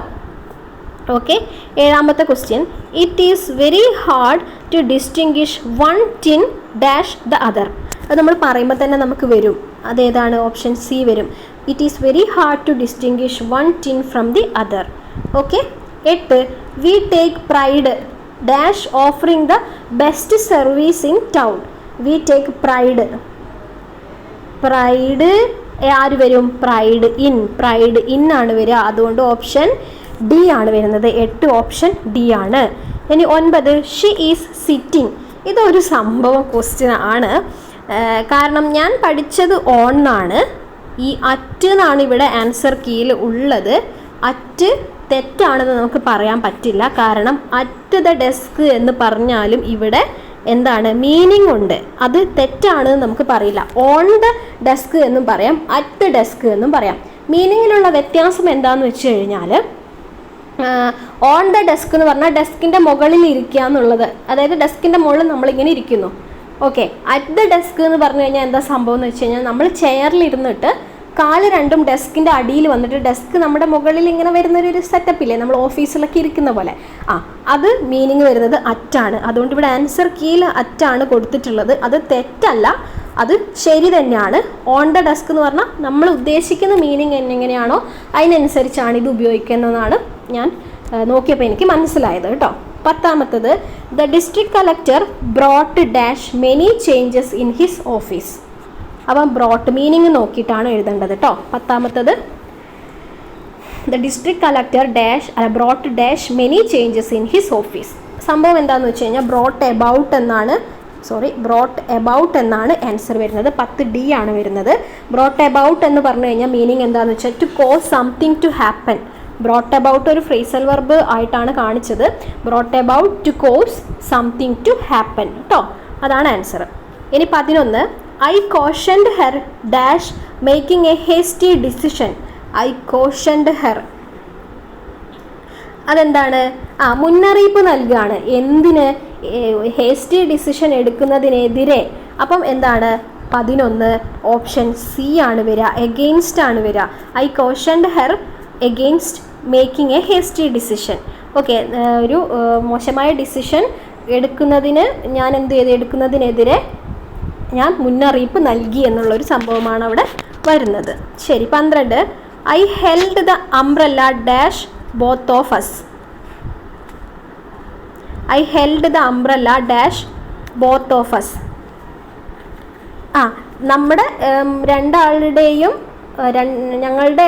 ഓക്കെ, 7ാമത്തെ question. It is very hard to distinguish one twin dash the other. അത് നമ്മൾ പറയുമ്പോൾ തന്നെ നമുക്ക് വരും. അതേതാണ്? ഓപ്ഷൻ സി വരും. It is very hard to distinguish one twin from the other. Okay. 8 we take pride dash offering the best service in town. We take pride. Pride ആര് വരും? പ്രൈഡ് ഇൻ ആണ് വരിക. അതുകൊണ്ട് ഓപ്ഷൻ ഡി ആണ് വരുന്നത്. 8 ഓപ്ഷൻ ഡി ആണ്. ഇനി 9 ഷി ഈസ് സിറ്റിംഗ്. ഇതൊരു സംഭവം ക്വസ്റ്റ്യൻ ആണ്. കാരണം ഞാൻ പഠിച്ചത് ഓൺ എന്നാണ്. ഈ അറ്റ് എന്നാണ് ഇവിടെ ആൻസർ കീയിൽ ഉള്ളത്. അറ്റ് തെറ്റാണെന്ന് നമുക്ക് പറയാൻ പറ്റില്ല. കാരണം അറ്റ് ദ ഡെസ്ക് എന്ന് പറഞ്ഞാലും ഇവിടെ എന്താണ് മീനിങ് ഉണ്ട്. അത് തെറ്റാണെന്ന് നമുക്ക് പറയില്ല. ഓൺ ദ ഡെസ്ക് എന്നും പറയാം, അറ്റ് ദ ഡെസ്ക് എന്നും പറയാം. മീനിങ്ങിലുള്ള വ്യത്യാസം എന്താണെന്ന് വെച്ച് കഴിഞ്ഞാൽ ഓൺ ദ ഡെസ്ക് എന്ന് പറഞ്ഞാൽ ഡെസ്കിൻ്റെ മുകളിൽ ഇരിക്കുക എന്നുള്ളത്. അതായത് ഡെസ്കിൻ്റെ മുകളിൽ നമ്മളിങ്ങനെ ഇരിക്കുന്നു. ഓക്കെ. അറ്റ് ദ ഡെസ്ക് എന്ന് പറഞ്ഞു കഴിഞ്ഞാൽ എന്താ സംഭവം എന്ന് വെച്ച് കഴിഞ്ഞാൽ നമ്മൾ ചെയറിലിരുന്നിട്ട് കാല് രണ്ടും ഡെസ്കിൻ്റെ അടിയിൽ വന്നിട്ട് ഡെസ്ക് നമ്മുടെ മുകളിൽ ഇങ്ങനെ വരുന്നൊരു സെറ്റപ്പ് ഇല്ലേ, നമ്മൾ ഓഫീസിലൊക്കെ ഇരിക്കുന്ന പോലെ. അത് മീനിങ് വരുന്നത് അറ്റാണ്. അതുകൊണ്ട് ഇവിടെ ആൻസർ കീയിൽ അറ്റാണ് കൊടുത്തിട്ടുള്ളത്. അത് തെറ്റല്ല, അത് ശരി തന്നെയാണ്. ഓൺ ദ ഡെസ്ക് എന്ന് പറഞ്ഞാൽ നമ്മൾ ഉദ്ദേശിക്കുന്ന മീനിങ് എങ്ങനെയാണോ അതിനനുസരിച്ചാണ് ഇത് ഉപയോഗിക്കുന്നതെന്നാണ് ഞാൻ നോക്കിയപ്പോൾ എനിക്ക് മനസ്സിലായത് കേട്ടോ. 10ാമത്തേത് the district collector brought dash many changes in his office. അപ്പം ബ്രോട്ട് മീനിങ് നോക്കിയിട്ടാണ് എഴുതേണ്ടത് കേട്ടോ. 10ാമത്തേത് the district collector dash brought dash many changes in his office. സംഭവം എന്താണെന്ന് വെച്ച് കഴിഞ്ഞാൽ ബ്രോട്ട് എബൌട്ട് എന്നാണ് ആൻസർ വരുന്നത്. 10D ആണ് വരുന്നത്. ബ്രോട്ട് എബൌട്ട് എന്ന് പറഞ്ഞു കഴിഞ്ഞാൽ മീനിങ് എന്താണെന്ന് വെച്ചാൽ to cause something to happen. Brought about ഒരു ഫ്രേസൽ വെർബ് ആയിട്ടാണ് കാണിച്ചത്. Brought about to cause something to happen കേട്ടോ. അതാണ് ആൻസർ. ഇനി 11 I cautioned her dash making a hasty decision. I cautioned her അതെന്താണ്? മുന്നറിയിപ്പ് നൽകുകയാണ്. എന്തിന്? ഹേസ്റ്റി ഡിസിഷൻ എടുക്കുന്നതിനെതിരെ. അപ്പം എന്താണ്? 11 ഓപ്ഷൻ സി ആണ് വരിക. എഗെയിൻസ്റ്റ് ആണ് വരിക. I cautioned her against making a hasty decision. Okay, ഒരു മോശമായ ഡിസിഷൻ എടുക്കുന്നതിനെതിരെ ഞാൻ മുന്നറിയിപ്പ് നൽകി എന്നുള്ളൊരു സംഭവമാണ് അവിടെ വരുന്നത്. ശരി. 12 I held the umbrella dash both of us. I held the umbrella dash both of us. നമ്മുടെ രണ്ടാളുടെയും ഞങ്ങളുടെ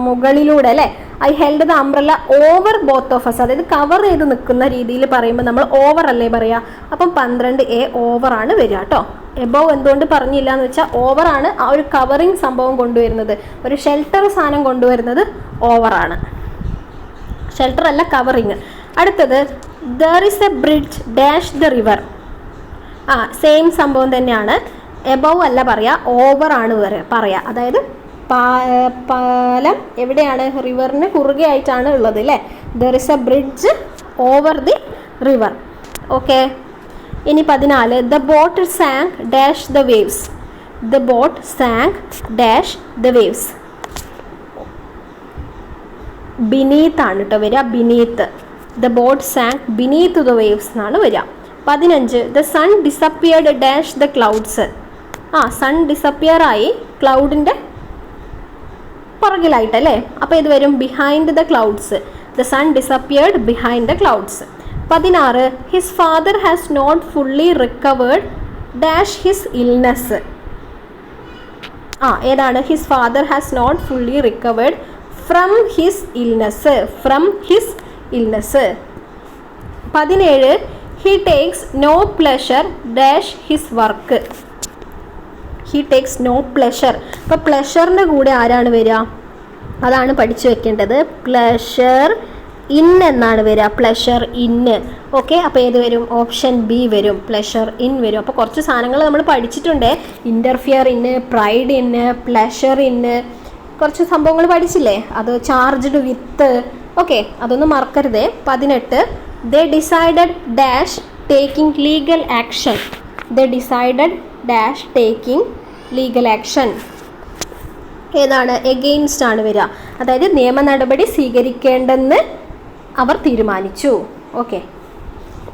മുകളിലൂടെ അല്ലേ. I held the umbrella over both of us. അതായത് കവർ ചെയ്ത് നിൽക്കുന്ന രീതിയിൽ പറയുമ്പോൾ നമ്മൾ ഓവർ അല്ലേ പറയുക. അപ്പം 12A ഓവറാണ് വരിക കേട്ടോ. എബോവ് എന്തുകൊണ്ട് പറഞ്ഞില്ല എന്ന് വെച്ചാൽ ഓവറാണ് ആ ഒരു കവറിങ് സംഭവം കൊണ്ടുവരുന്നത്. ഒരു ഷെൽട്ടർ സാധനം കൊണ്ടുവരുന്നത് ഓവറാണ്. ഷെൽട്ടർ അല്ല, കവറിങ്. അടുത്തത് there is a bridge dash the river. Same സംഭവം തന്നെയാണ്. എബോവ് അല്ല പറയുക, ഓവറാണ് പറയുക. അതായത് പാലം എവിടെയാണ്? റിവറിന് കുറുകെ ആയിട്ടാണ് ഉള്ളത് അല്ലേ. There is a bridge over the river. Okay. ഇനി 14 the boat sank dash the waves. The boat sank dash the waves. Beneath ആണ് കേട്ടോ വരിക. Beneath. The boat sank beneath the waves എന്നാണ് വരിക. 15 the sun disappeared dash the clouds. Sun disappear ആയി ക്ലൗഡിൻ്റെ പുറകിലായിട്ടല്ലേ. അപ്പോൾ ഇത് വരും behind the clouds. The sun disappeared behind the clouds. 16 his father has not fully recovered dash his illness. ഏതാണ്? His father has not fully recovered from his illness. From his illness. 17 he takes no pleasure dash his work. He takes no pleasure. അപ്പോൾ പ്ലഷറിൻ്റെ കൂടെ ആരാണ് വരിക? അതാണ് പഠിച്ചു വെക്കേണ്ടത്. പ്ലഷർ ഇൻ എന്നാണ് വരിക. പ്ലഷർ ഇന്ന്. ഓക്കെ, അപ്പോൾ ഏത് വരും? ഓപ്ഷൻ ബി വരും. പ്ലഷർ ഇൻ വരും. അപ്പോൾ കുറച്ച് സാധനങ്ങൾ നമ്മൾ പഠിച്ചിട്ടുണ്ട്. ഇൻ്റർഫിയർ ഇന്ന്, പ്രൈഡ് ഇന്ന്, പ്ലഷർ ഇന്ന്, കുറച്ച് സംഭവങ്ങൾ പഠിച്ചില്ലേ? അത് ചാർജ്ഡ് വിത്ത്. ഓക്കെ, അതൊന്നും മറക്കരുതേ. 18 ദേ decided dash taking legal action. ദേ decided dash taking legal action. ഏതാണ്? എഗെയിൻസ്റ്റ് ആണ് വരിക. അതായത് നിയമ നടപടി സ്വീകരിക്കേണ്ടെന്ന് അവർ തീരുമാനിച്ചു. ഓക്കെ,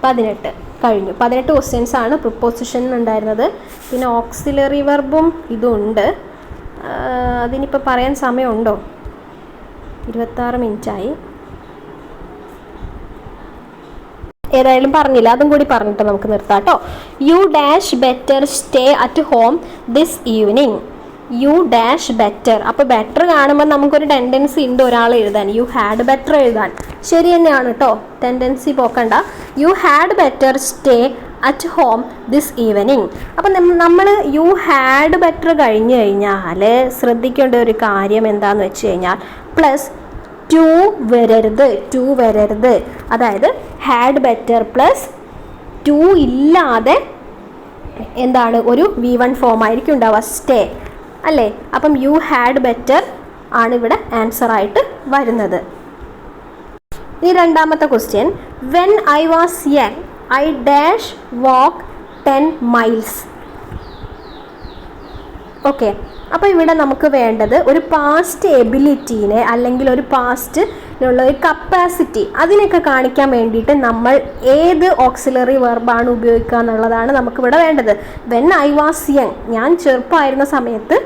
18 കഴിഞ്ഞു. 18 ക്വസ്റ്റ്യൻസ് ആണ് പ്രിപ്പോസിഷൻ ഉണ്ടായിരുന്നത്. പിന്നെ ഓക്സിലറി വെർബും ഇതും ഉണ്ട്. അതിനിപ്പോൾ പറയാൻ സമയമുണ്ടോ? 26 മിനിറ്റായി. ഏതായാലും പറഞ്ഞില്ല, അതും കൂടി പറഞ്ഞിട്ട് നമുക്ക് നിർത്താം കേട്ടോ. You dash better stay at home this evening. You dash better. അപ്പോൾ ബെറ്റർ കാണുമ്പോൾ നമുക്കൊരു ടെൻഡൻസി ഉണ്ട് ഒരാൾ എഴുതാൻ. യു ഹാഡ് ബെറ്റർ എഴുതാൻ. ശരി തന്നെയാണ് കേട്ടോ, ടെൻഡൻസി പോക്കണ്ട. You had better stay at home this evening. അപ്പം നമ്മൾ യു ഹാഡ് ബെറ്റർ കഴിഞ്ഞു കഴിഞ്ഞാൽ ശ്രദ്ധിക്കേണ്ട ഒരു കാര്യം എന്താണെന്ന് വെച്ച് കഴിഞ്ഞാൽ പ്ലസ് ടു വരരുത്. അതായത് ഹാഡ് ബെറ്റർ പ്ലസ് ടു ഇല്ലാതെ എന്താണ്? ഒരു V1 ഫോം ആയിരിക്കും ഉണ്ടാവുക, സ്റ്റേ അല്ലേ. അപ്പം യു ഹാഡ് ബെറ്റർ ആണ് ഇവിടെ ആൻസർ ആയിട്ട് വരുന്നത്. ഇനി രണ്ടാമത്തെ question. When I was young I dash walk 10 miles. Okay, അപ്പോൾ ഇവിടെ നമുക്ക് വേണ്ടത് ഒരു പാസ്റ്റ് എബിലിറ്റീനെ അല്ലെങ്കിൽ ഒരു പാസ്റ്റിനുള്ള ഒരു കപ്പാസിറ്റി അതിനൊക്കെ കാണിക്കാൻ വേണ്ടിയിട്ട് നമ്മൾ ഏത് ഓക്സിലറി വെർബാണ് ഉപയോഗിക്കുക എന്നുള്ളതാണ് നമുക്കിവിടെ വേണ്ടത്. വെൻ ഐ വാസ് യങ്, ഞാൻ ചെറുപ്പമായിരുന്ന സമയത്ത്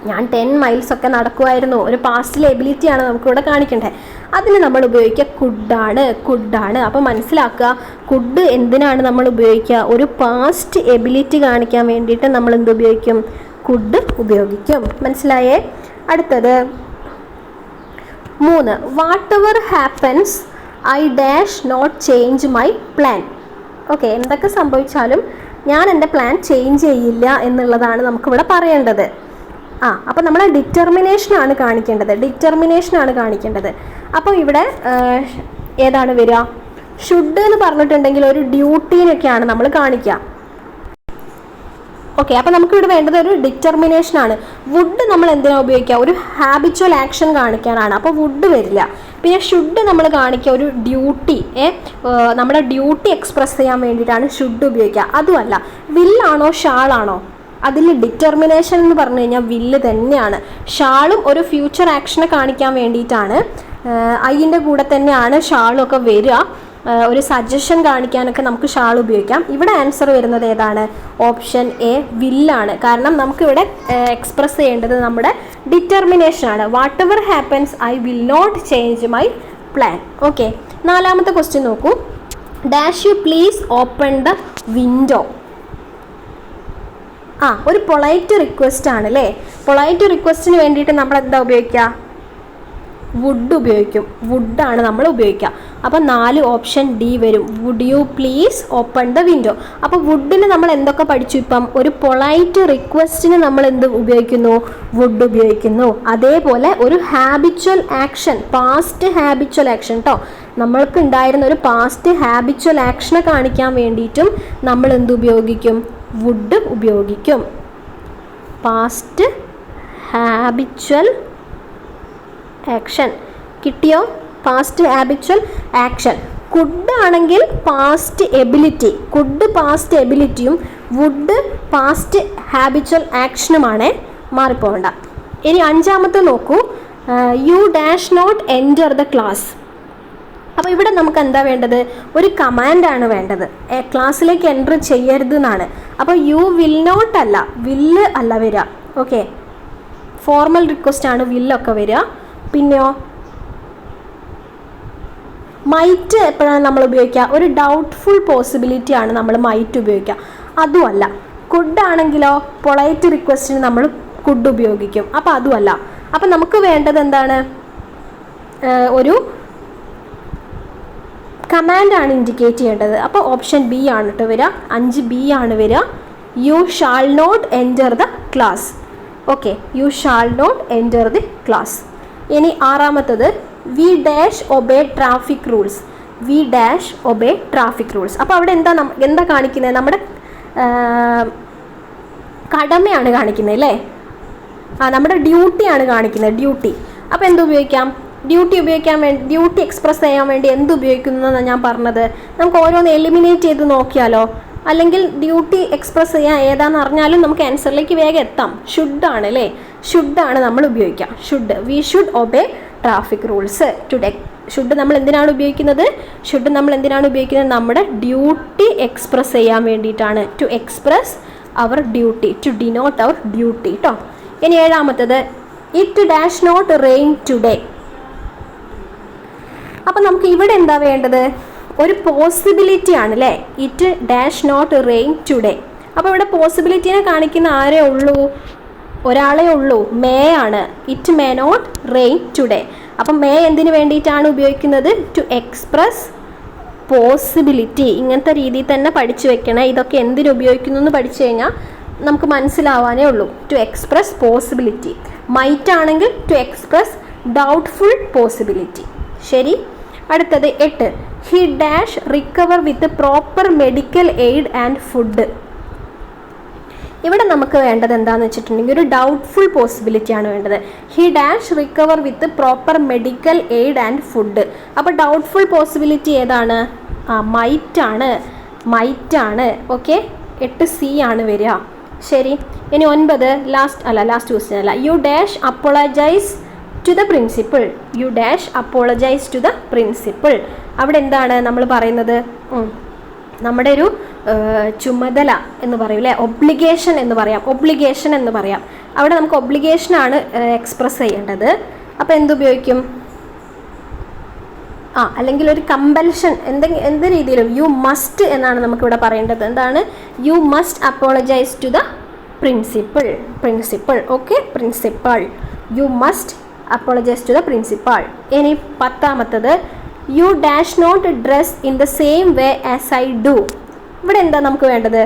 ഞാൻ 10 miles ഒക്കെ നടക്കുമായിരുന്നു. ഒരു പാസ്റ്റിലെ എബിലിറ്റിയാണ് നമുക്കിവിടെ കാണിക്കേണ്ടത്. അതിന് നമ്മൾ ഉപയോഗിക്കുക കുഡാണ്. അപ്പോൾ മനസ്സിലാക്കുക, കുഡ് എന്തിനാണ് നമ്മൾ ഉപയോഗിക്കുക? ഒരു പാസ്റ്റ് എബിലിറ്റി കാണിക്കാൻ വേണ്ടിയിട്ട് നമ്മൾ എന്ത് ഉപയോഗിക്കും? കുഡ് ഉപയോഗിക്കും. മനസ്സിലായേ? അടുത്തത് 3 whatever happens I dash not change my plan. Okay, എന്തൊക്കെ സംഭവിച്ചാലും ഞാൻ എൻ്റെ പ്ലാൻ ചേഞ്ച് ചെയ്യില്ല എന്നുള്ളതാണ് നമുക്കിവിടെ പറയേണ്ടത്. അപ്പോൾ നമ്മൾ ഡിറ്റർമിനേഷനാണ് കാണിക്കേണ്ടത്. അപ്പോൾ ഇവിടെ ഏതാണ് വരിക? ഷുഡ് എന്ന് പറഞ്ഞിട്ടുണ്ടെങ്കിൽ ഒരു ഡ്യൂട്ടീനൊക്കെയാണ് നമ്മൾ കാണിക്കുക. ഓക്കെ, അപ്പോൾ നമുക്കിവിടെ വേണ്ടത് ഒരു ഡിറ്റർമിനേഷനാണ്. വുഡ് നമ്മൾ എന്തിനാണ് ഉപയോഗിക്കുക? ഒരു ഹാബിച്വൽ ആക്ഷൻ കാണിക്കാനാണ്. അപ്പോൾ വുഡ് വരില്ല. പിന്നെ ഷുഡ് നമ്മൾ കാണിക്കുക ഒരു ഡ്യൂട്ടി, നമ്മുടെ ഡ്യൂട്ടി എക്സ്പ്രസ് ചെയ്യാൻ വേണ്ടിയിട്ടാണ് ഷുഡ് ഉപയോഗിക്കുക. അതുമല്ല, വില്ലാണോ ഷാളാണോ? അതിൽ ഡിറ്റർമിനേഷൻ എന്ന് പറഞ്ഞു കഴിഞ്ഞാൽ വില്ല് തന്നെയാണ്. ഷാളും ഒരു ഫ്യൂച്ചർ ആക്ഷനെ കാണിക്കാൻ വേണ്ടിയിട്ടാണ്. ഐൻ്റെ കൂടെ തന്നെയാണ് ഷാളും ഒക്കെ വരിക. ഒരു സജഷൻ കാണിക്കാനൊക്കെ നമുക്ക് ഷാൾ ഉപയോഗിക്കാം. ഇവിടെ ആൻസർ വരുന്നത് ഏതാണ്? ഓപ്ഷൻ എ വില്ലാണ്. കാരണം നമുക്കിവിടെ എക്സ്പ്രസ് ചെയ്യേണ്ടത് നമ്മുടെ ഡിറ്റർമിനേഷനാണ്. Whatever happens I will not change my plan. Okay, നാലാമത്തെ ക്വസ്റ്റ്യൻ നോക്കൂ. Dash you please open the window. ഒരു പൊളൈറ്റ് റിക്വസ്റ്റ് ആണ് അല്ലേ. പൊളൈറ്റ് റിക്വസ്റ്റിന് വേണ്ടിയിട്ട് നമ്മൾ എന്താ ഉപയോഗിക്കുക? വുഡ് ഉപയോഗിക്കും. വുഡാണ് നമ്മൾ ഉപയോഗിക്കുക. അപ്പം 4 ഓപ്ഷൻ ഡി വരും. Would you please open the window. അപ്പോൾ വുഡിന് നമ്മൾ എന്തൊക്കെ പഠിച്ചു? ഇപ്പം ഒരു പൊളൈറ്റ് റിക്വസ്റ്റിന് നമ്മൾ എന്ത് ഉപയോഗിക്കുന്നു? വുഡ് ഉപയോഗിക്കുന്നു. അതേപോലെ ഒരു habitual action, past habitual action കേട്ടോ, നമ്മൾക്ക് ഉണ്ടായിരുന്ന ഒരു പാസ്റ്റ് ഹാബിച്വൽ ആക്ഷനെ കാണിക്കാൻ വേണ്ടിയിട്ടും നമ്മൾ എന്ത് ഉപയോഗിക്കും? വുഡ് ഉപയോഗിക്കും. പാസ്റ്റ് ഹാബിച്വൽ ആക്ഷൻ കിട്ടിയോ? Past habitual action. കുഡ് ആണെങ്കിൽ പാസ്റ്റ് എബിലിറ്റി, കുഡ് പാസ്റ്റ് എബിലിറ്റിയും വുഡ് പാസ്റ്റ് ഹാബിച്വൽ ആക്ഷനുമാണ്. മാറിപ്പോകണ്ട. ഇനി 5ാമത്തെ നോക്കൂ. You dash not enter the class. അപ്പോൾ ഇവിടെ നമുക്ക് എന്താ വേണ്ടത്? ഒരു കമാൻഡാണ് വേണ്ടത്. ക്ലാസ്സിലേക്ക് എൻ്റർ ചെയ്യരുത് എന്നാണ്. അപ്പോൾ യു വിൽ നോട്ട് അല്ല, വില്ല് അല്ല വരിക. ഓക്കെ, ഫോർമൽ റിക്വസ്റ്റ് ആണ് വില്ലൊക്കെ വരിക. പിന്നെയോ മൈറ്റ് എപ്പോഴാണ് നമ്മൾ ഉപയോഗിക്കുക? ഒരു ഡൗട്ട്ഫുൾ പോസിബിലിറ്റി ആണ് നമ്മൾ മൈറ്റ് ഉപയോഗിക്കുക. അതുമല്ല. കുഡ് ആണെങ്കിലോ പൊളൈറ്റ് റിക്വസ്റ്റിന് നമ്മൾ കുഡ് ഉപയോഗിക്കും. അപ്പോൾ അതുമല്ല. അപ്പം നമുക്ക് വേണ്ടത് എന്താണ്? ഒരു കമാൻഡാണ് ഇൻഡിക്കേറ്റ് ചെയ്യേണ്ടത്. അപ്പോൾ ഓപ്ഷൻ ബി ആണ് കേട്ടോ വരിക. 5B ആണ് വരിക. You shall not enter the class. Okay, you shall not enter the class. ഇനി ആറാമത്തത് we dash obey traffic rules. We dash obey traffic rules. അപ്പോൾ അവിടെ എന്താ കാണിക്കുന്നത്? നമ്മുടെ കടമയാണ് കാണിക്കുന്നത് അല്ലേ? നമ്മുടെ ഡ്യൂട്ടിയാണ് കാണിക്കുന്നത്, ഡ്യൂട്ടി. അപ്പോൾ എന്ത് ഉപയോഗിക്കാം? ഡ്യൂട്ടി എക്സ്പ്രസ് ചെയ്യാൻ വേണ്ടി എന്ത് ഉപയോഗിക്കുന്നു എന്നാണ് ഞാൻ പറഞ്ഞത്. നമുക്ക് ഓരോന്ന് എലിമിനേറ്റ് ചെയ്ത് നോക്കിയാലോ? അല്ലെങ്കിൽ ഡ്യൂട്ടി എക്സ്പ്രസ് ചെയ്യാൻ ഏതാണെന്ന് അറിഞ്ഞാലും നമുക്ക് ആൻസറിലേക്ക് വേഗം എത്താം. ഷുഡാണ് അല്ലേ? ഷുഡാണ് നമ്മൾ ഉപയോഗിക്കുക. Should, we should obey traffic rules. Should നമ്മൾ എന്തിനാണ് ഉപയോഗിക്കുന്നത്? നമ്മുടെ ഡ്യൂട്ടി എക്സ്പ്രസ് ചെയ്യാൻ വേണ്ടിയിട്ടാണ്. To express our duty, to denote our duty കേട്ടോ. ഇനി ഏഴാമത്തത് it dash not rain today. അപ്പം നമുക്ക് ഇവിടെ എന്താ വേണ്ടത്? ഒരു പോസിബിലിറ്റി ആണ് അല്ലേ? It dash not rain today. അപ്പോൾ ഇവിടെ പോസിബിലിറ്റിനെ കാണിക്കുന്ന ആരേ ഉള്ളൂ? ഒരാളെ ഉള്ളൂ, മേ ആണ്. It may not rain today. അപ്പം മേ എന്തിനു വേണ്ടിയിട്ടാണ് ഉപയോഗിക്കുന്നത്? To express possibility. ഇങ്ങനത്തെ രീതിയിൽ തന്നെ പഠിച്ചു വെക്കണേ. ഇതൊക്കെ എന്തിനു ഉപയോഗിക്കുന്നു എന്ന് പഠിച്ചു കഴിഞ്ഞാൽ നമുക്ക് മനസ്സിലാവാനേ ഉള്ളൂ. To express possibility. മൈറ്റ് ആണെങ്കിൽ ടു എക്സ്പ്രസ് ഡൗട്ട്ഫുൾ പോസിബിലിറ്റി. ശരി. അടുത്തത് 8. He dash recover with proper medical aid and food. ഇവിടെ നമുക്ക് വേണ്ടത് എന്താണെന്ന് വെച്ചിട്ടുണ്ടെങ്കിൽ ഒരു ഡൗട്ട്ഫുൾ പോസിബിലിറ്റി ആണ് വേണ്ടത്. He dash recover with proper medical aid and food. അപ്പോൾ ഡൗട്ട്ഫുൾ പോസിബിലിറ്റി ഏതാണ്? മൈറ്റ് ആണ്. ഓക്കെ, 8C ആണ് വരിക. ശരി. ഇനി 9 ലാസ്റ്റ് ക്വസ്റ്റ്യൻ അല്ല. You dash apologise to the principal. You dash apologise to the principal. അവിടെ എന്താണ് നമ്മൾ പറയുന്നത്? നമ്മുടെ ഒരു ചുമതല എന്ന് പറയും അല്ലേ? ഒബ്ലിഗേഷൻ എന്ന് പറയാം. അവിടെ നമുക്ക് ഒബ്ലിഗേഷനാണ് എക്സ്പ്രസ് ചെയ്യേണ്ടത്. അപ്പോൾ എന്തുപയോഗിക്കും? അല്ലെങ്കിൽ ഒരു കമ്പൽഷൻ, എന്ത് രീതിയിലും യു മസ്റ്റ് എന്നാണ് നമുക്കിവിടെ പറയേണ്ടത്. എന്താണ്? You must apologise to the principal. Okay, principal. You must apologise to the principal. ഇനി 10ാമത്തത് you dash not dress in the same way as I do. ഇവിടെ എന്താ നമുക്ക് വേണ്ടത്?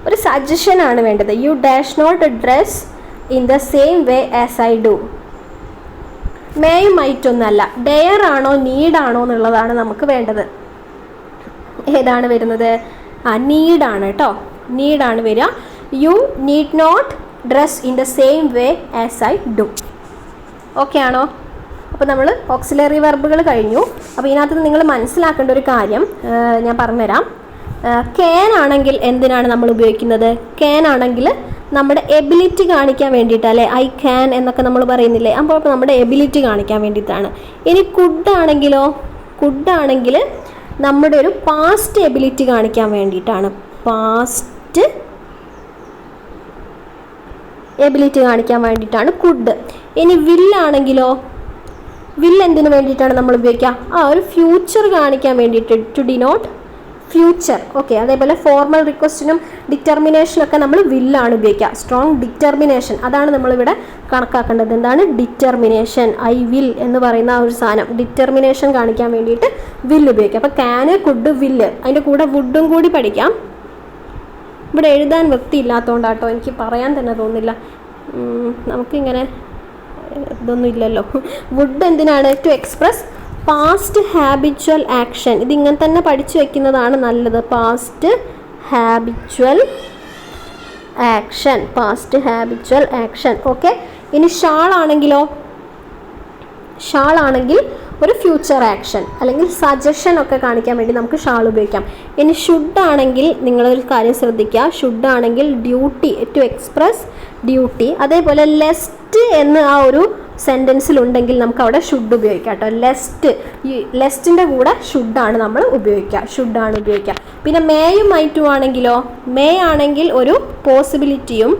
ഒരു സജഷൻ ആണ് വേണ്ടത്. You dash not dress in the same way as I do. മേയും മൈറ്റൊന്നല്ല, ഡെയർ ആണോ നീഡാണോ എന്നുള്ളതാണ് നമുക്ക് വേണ്ടത്. ഏതാണ് വരുന്നത്? നീഡാണ് കേട്ടോ. നീഡാണ് വരിക. You need not dress in the same way as I do. Okay ആണോ? അപ്പോൾ നമ്മൾ ഓക്സിലറി വെർബുകൾ കഴിഞ്ഞു. അപ്പോൾ ഇതിനകത്ത് നിങ്ങൾ മനസ്സിലാക്കേണ്ട ഒരു കാര്യം ഞാൻ പറഞ്ഞുതരാം. ക്യാൻ ആണെങ്കിൽ എന്തിനാണ് നമ്മൾ ഉപയോഗിക്കുന്നത്? ക്യാൻ ആണെങ്കിൽ നമ്മുടെ എബിലിറ്റി കാണിക്കാൻ വേണ്ടിയിട്ടാണ് അല്ലേ? ഐ ക്യാൻ എന്നൊക്കെ നമ്മൾ പറയുന്നില്ലേ? അപ്പോൾ നമ്മുടെ എബിലിറ്റി കാണിക്കാൻ വേണ്ടിയിട്ടാണ്. ഇനി കുഡ് ആണെങ്കിൽ നമ്മുടെ ഒരു പാസ്റ്റ് എബിലിറ്റി കാണിക്കാൻ വേണ്ടിയിട്ടാണ്. പാസ്റ്റ് എബിലിറ്റി കാണിക്കാൻ വേണ്ടിയിട്ടാണ് കുഡ്. ഇനി വില്ലാണെങ്കിലോ? വിൽ എന്തിനു വേണ്ടിയിട്ടാണ് നമ്മൾ ഉപയോഗിക്കുക? ഒരു ഫ്യൂച്ചർ കാണിക്കാൻ വേണ്ടിയിട്ട്, ടു ഡിനോട്ട് ഫ്യൂച്ചർ. ഓക്കെ, അതേപോലെ ഫോർമൽ റിക്വസ്റ്റിനും ഡിറ്റർമിനേഷനൊക്കെ നമ്മൾ വില്ലാണ് ഉപയോഗിക്കുക. സ്ട്രോങ് ഡിറ്റർമിനേഷൻ, അതാണ് നമ്മളിവിടെ കണക്കാക്കേണ്ടത്. എന്താണ് ഡിറ്റർമിനേഷൻ? ഐ വിൽ എന്ന് പറയുന്ന ആ ഒരു സാധനം ഡിറ്റർമിനേഷൻ കാണിക്കാൻ വേണ്ടിയിട്ട് വില്ല് ഉപയോഗിക്കുക. അപ്പോൾ ക്യാന്, കുഡ്, വില്ല്, അതിൻ്റെ കൂടെ വുഡും കൂടി പഠിക്കാം. ഇവിടെ എഴുതാൻ വൃത്തിയില്ലാത്തതുകൊണ്ടാട്ടോ എനിക്ക് പറയാൻ തന്നെ തോന്നില്ല. നമുക്കിങ്ങനെ ഇതൊന്നും ഇല്ലല്ലോ. വുഡ് എന്തിനാണ്? To express past habitual action. ഇതിങ്ങനെ തന്നെ പഠിച്ചു വെക്കുന്നതാണ് നല്ലത്. Past habitual action. ഓക്കെ. ഇനി ഷാൾ ആണെങ്കിൽ ഒരു ഫ്യൂച്ചർ ആക്ഷൻ അല്ലെങ്കിൽ സജഷൻ ഒക്കെ കാണിക്കാൻ വേണ്ടി നമുക്ക് ഷാൾ ഉപയോഗിക്കാം. ഇനി ഷുഡ് ആണെങ്കിൽ നിങ്ങളൊരു കാര്യം ശ്രദ്ധിക്കുക. ഷുഡ് ആണെങ്കിൽ ഡ്യൂട്ടി, ടു എക്സ്പ്രസ് ഡ്യൂട്ടി. അതേപോലെ ലെസ്റ്റ് എന്ന് ആ ഒരു സെൻറ്റൻസിലുണ്ടെങ്കിൽ നമുക്ക് അവിടെ ഷുഡ് ഉപയോഗിക്കാം കേട്ടോ. ലെസ്റ്റിൻ്റെ കൂടെ ഷുഡാണ് നമ്മൾ ഉപയോഗിക്കുക. പിന്നെ മേയും മൈറ്റും ആണെങ്കിലോ, മേ ആണെങ്കിൽ ഒരു പോസിബിലിറ്റിയും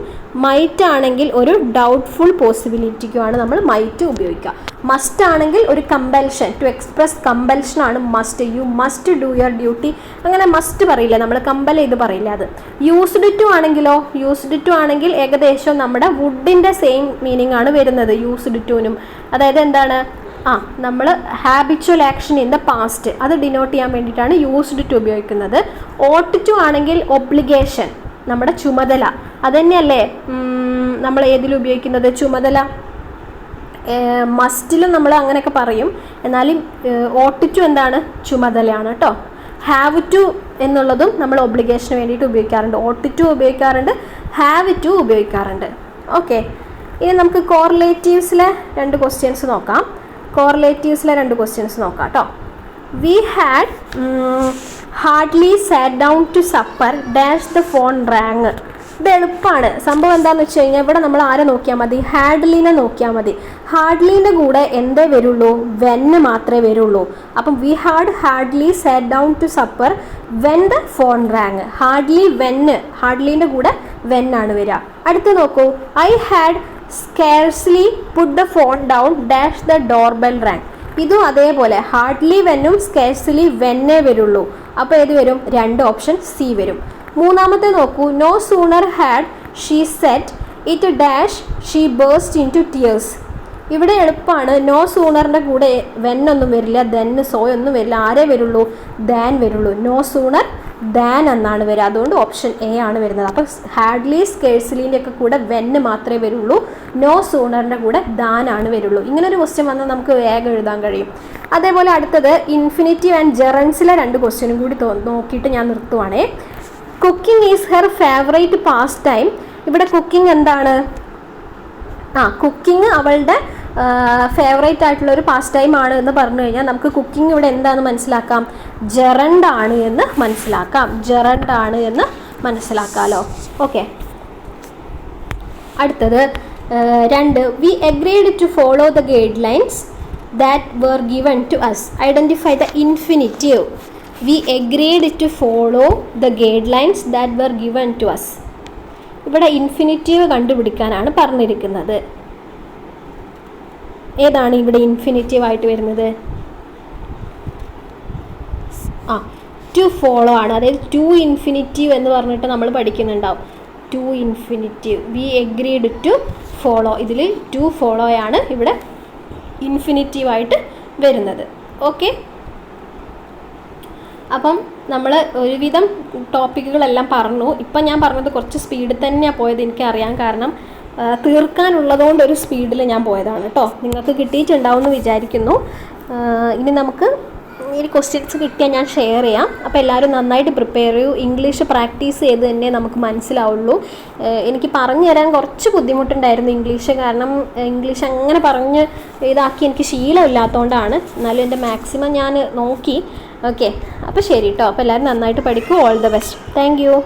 മൈറ്റ് ആണെങ്കിൽ ഒരു ഡൗട്ട്ഫുൾ പോസിബിലിറ്റിക്കുമാണ് നമ്മൾ മൈറ്റ് ഉപയോഗിക്കുക. മസ്റ്റ് ആണെങ്കിൽ ഒരു കമ്പൽഷൻ, ടു എക്സ്പ്രസ് കമ്പൽഷൻ ആണ് must. You must do your duty, അങ്ങനെ മസ്റ്റ് പറയില്ല, നമ്മൾ കമ്പൽ ചെയ്ത് പറയില്ല. അത് യൂസ്ഡ് ടു ആണെങ്കിലോ, യൂസ്ഡ് ടു ആണെങ്കിൽ ഏകദേശം നമ്മുടെ വുഡിൻ്റെ സെയിം മീനിങ് ആണ് വരുന്നത് യൂസ്ഡ് ടുവിനും. അതായത് എന്താണ്, നമ്മൾ habitual action in the past അത് ഡിനോട്ട് ചെയ്യാൻ വേണ്ടിയിട്ടാണ് യൂസ്ഡ് ടു ഉപയോഗിക്കുന്നത്. ഓട്ട് ടു ആണെങ്കിൽ ഒബ്ലിഗേഷൻ, നമ്മുടെ ചുമതല. അതുതന്നെയല്ലേ നമ്മൾ ഏതിലും ഉപയോഗിക്കുന്നത്, ചുമതല. മസ്റ്റിലും നമ്മൾ അങ്ങനെയൊക്കെ പറയും, എന്നാലും ഓട്ട് ടു എന്താണ്, ചുമതലയാണ് കേട്ടോ. ഹാവ് ടു എന്നുള്ളതും നമ്മൾ ഒബ്ലിഗേഷന് വേണ്ടിയിട്ട് ഉപയോഗിക്കാറുണ്ട്. ഓട്ട് ടു ഉപയോഗിക്കാറുണ്ട്, ഹാവ് ടു ഉപയോഗിക്കാറുണ്ട്. ഓക്കെ, ഇനി നമുക്ക് കോറിലേറ്റീവ്സിലെ രണ്ട് ക്വസ്റ്റ്യൻസ് നോക്കാം കേട്ടോ. We had hardly sat down to supper dash the phone rang. ഇത് എളുപ്പമാണ്. സംഭവം എന്താണെന്ന് വെച്ച് കഴിഞ്ഞാൽ ഇവിടെ നമ്മൾ ആരെ നോക്കിയാൽ മതി, ഹാർഡ്ലിനെ നോക്കിയാൽ മതി. ഹാർഡ്ലിൻ്റെ കൂടെ എന്തേ വരുള്ളൂ, വെന്ന് മാത്രമേ വരുള്ളൂ. അപ്പം we hardly sat down to supper when the phone rang. ഹാർഡ്ലിൻ്റെ കൂടെ വെന്നാണ് വരിക. അടുത്ത് നോക്കൂ, I had scarcely put the phone down dash the door bell rang. ഇതും അതേപോലെ ഹാർഡ്ലി വെന്നും സ്കേഴ്സ്ലി വെന്നേ വരുള്ളൂ. അപ്പോൾ ഏത് വരും, രണ്ട് ഓപ്ഷൻ സി വരും. മൂന്നാമത്തെ നോക്കൂ, no sooner had she set it dash she burst into tears. ഇവിടെ എളുപ്പമാണ്. നോ സൂണറിൻ്റെ കൂടെ വെന്നൊന്നും വരില്ല, ദെന്ന് സോയൊന്നും വരില്ല. ആരേ വരുള്ളൂ, ദാൻ വരുള്ളൂ. നോ സൂണർ ദാൻ എന്നാണ് വരിക. അതുകൊണ്ട് ഓപ്ഷൻ എ ആണ് വരുന്നത്. അപ്പോൾ ഹാഡ്ലി സ്കേഴ്സ്ലിൻ്റെ ഒക്കെ കൂടെ വെന്ന് മാത്രമേ വരുള്ളൂ, നോ സൂണറിൻ്റെ കൂടെ ദാൻ ആണ് വരുള്ളൂ. ഇങ്ങനൊരു ക്വസ്റ്റ്യൻ വന്നാൽ നമുക്ക് വേഗം എഴുതാൻ കഴിയും. അതേപോലെ അടുത്തത് ഇൻഫിനിറ്റീവ് ആൻഡ് ജെറൻസിലെ രണ്ട് ക്വസ്റ്റ്യനും കൂടി നോക്കിയിട്ട് ഞാൻ നിർത്തുവാണേ. Cooking is her favourite pastime. ഇവിടെ കുക്കിംഗ് എന്താണ്, കുക്കിംഗ് അവളുടെ ഫേവറേറ്റ് ആയിട്ടുള്ള ഒരു പാസ്റ്റ് ടൈം ആണ് എന്ന് പറഞ്ഞു കഴിഞ്ഞാൽ നമുക്ക് കുക്കിംഗ് ഇവിടെ എന്താണെന്ന് മനസ്സിലാക്കാം, ജെറൻഡ് ആണ് എന്ന് മനസ്സിലാക്കാമല്ലോ. ഓക്കെ, അടുത്തത് രണ്ട്, we agreed to follow the guidelines that were given to us. Identify the infinitive. We agreed to follow the guidelines that were given to us. ഇവിടെ ഇൻഫിനിറ്റീവ് കണ്ടുപിടിക്കാനാണ് പറഞ്ഞിരിക്കുന്നത്. ഏതാണ് ഇവിടെ ഇൻഫിനിറ്റീവ് ആയിട്ട് വരുന്നത്, ടു ഫോളോ ആണ്. അതായത് ടു ഇൻഫിനിറ്റീവ് എന്ന് പറഞ്ഞിട്ട് നമ്മൾ പഠിക്കുന്നുണ്ടാവും. To infinitive, we agreed to follow. ഇതിൽ ടു ഫോളോയാണ് ഇവിടെ ഇൻഫിനിറ്റീവായിട്ട് വരുന്നത്. ഓക്കെ, അപ്പം നമ്മൾ ഒരുവിധം ടോപ്പിക്കുകളെല്ലാം പറഞ്ഞു. ഇപ്പം ഞാൻ പറഞ്ഞത് കുറച്ച് സ്പീഡിൽ തന്നെയാണ് പോയത്, എനിക്കറിയാം. കാരണം തീർക്കാനുള്ളതുകൊണ്ട് ഒരു സ്പീഡിൽ ഞാൻ പോയതാണ് കേട്ടോ. നിങ്ങൾക്ക് കിട്ടിയിട്ടുണ്ടാവും എന്ന് വിചാരിക്കുന്നു. ഇനി നമുക്ക് ഈ ക്വസ്റ്റ്യൻസ് കിട്ടിയാൽ ഞാൻ ഷെയർ ചെയ്യാം. അപ്പോൾ എല്ലാവരും നന്നായിട്ട് പ്രിപ്പയർ ചെയ്യൂ. ഇംഗ്ലീഷ് പ്രാക്ടീസ് ചെയ്ത് തന്നെ നമുക്ക് മനസ്സിലാവുള്ളൂ. എനിക്ക് പറഞ്ഞു തരാൻ കുറച്ച് ബുദ്ധിമുട്ടുണ്ടായിരുന്നു ഇംഗ്ലീഷ്. കാരണം ഇംഗ്ലീഷ് അങ്ങനെ പറഞ്ഞ് ഇതാക്കി എനിക്ക് ശീലമില്ലാത്തതുകൊണ്ടാണ്. എന്നാലും എൻ്റെ മാക്സിമം ഞാൻ നോക്കി. ഓക്കെ, അപ്പോൾ ശരി കേട്ടോ. അപ്പോൾ എല്ലാവരും നന്നായിട്ട് പഠിക്കൂ. All the best. Thank U.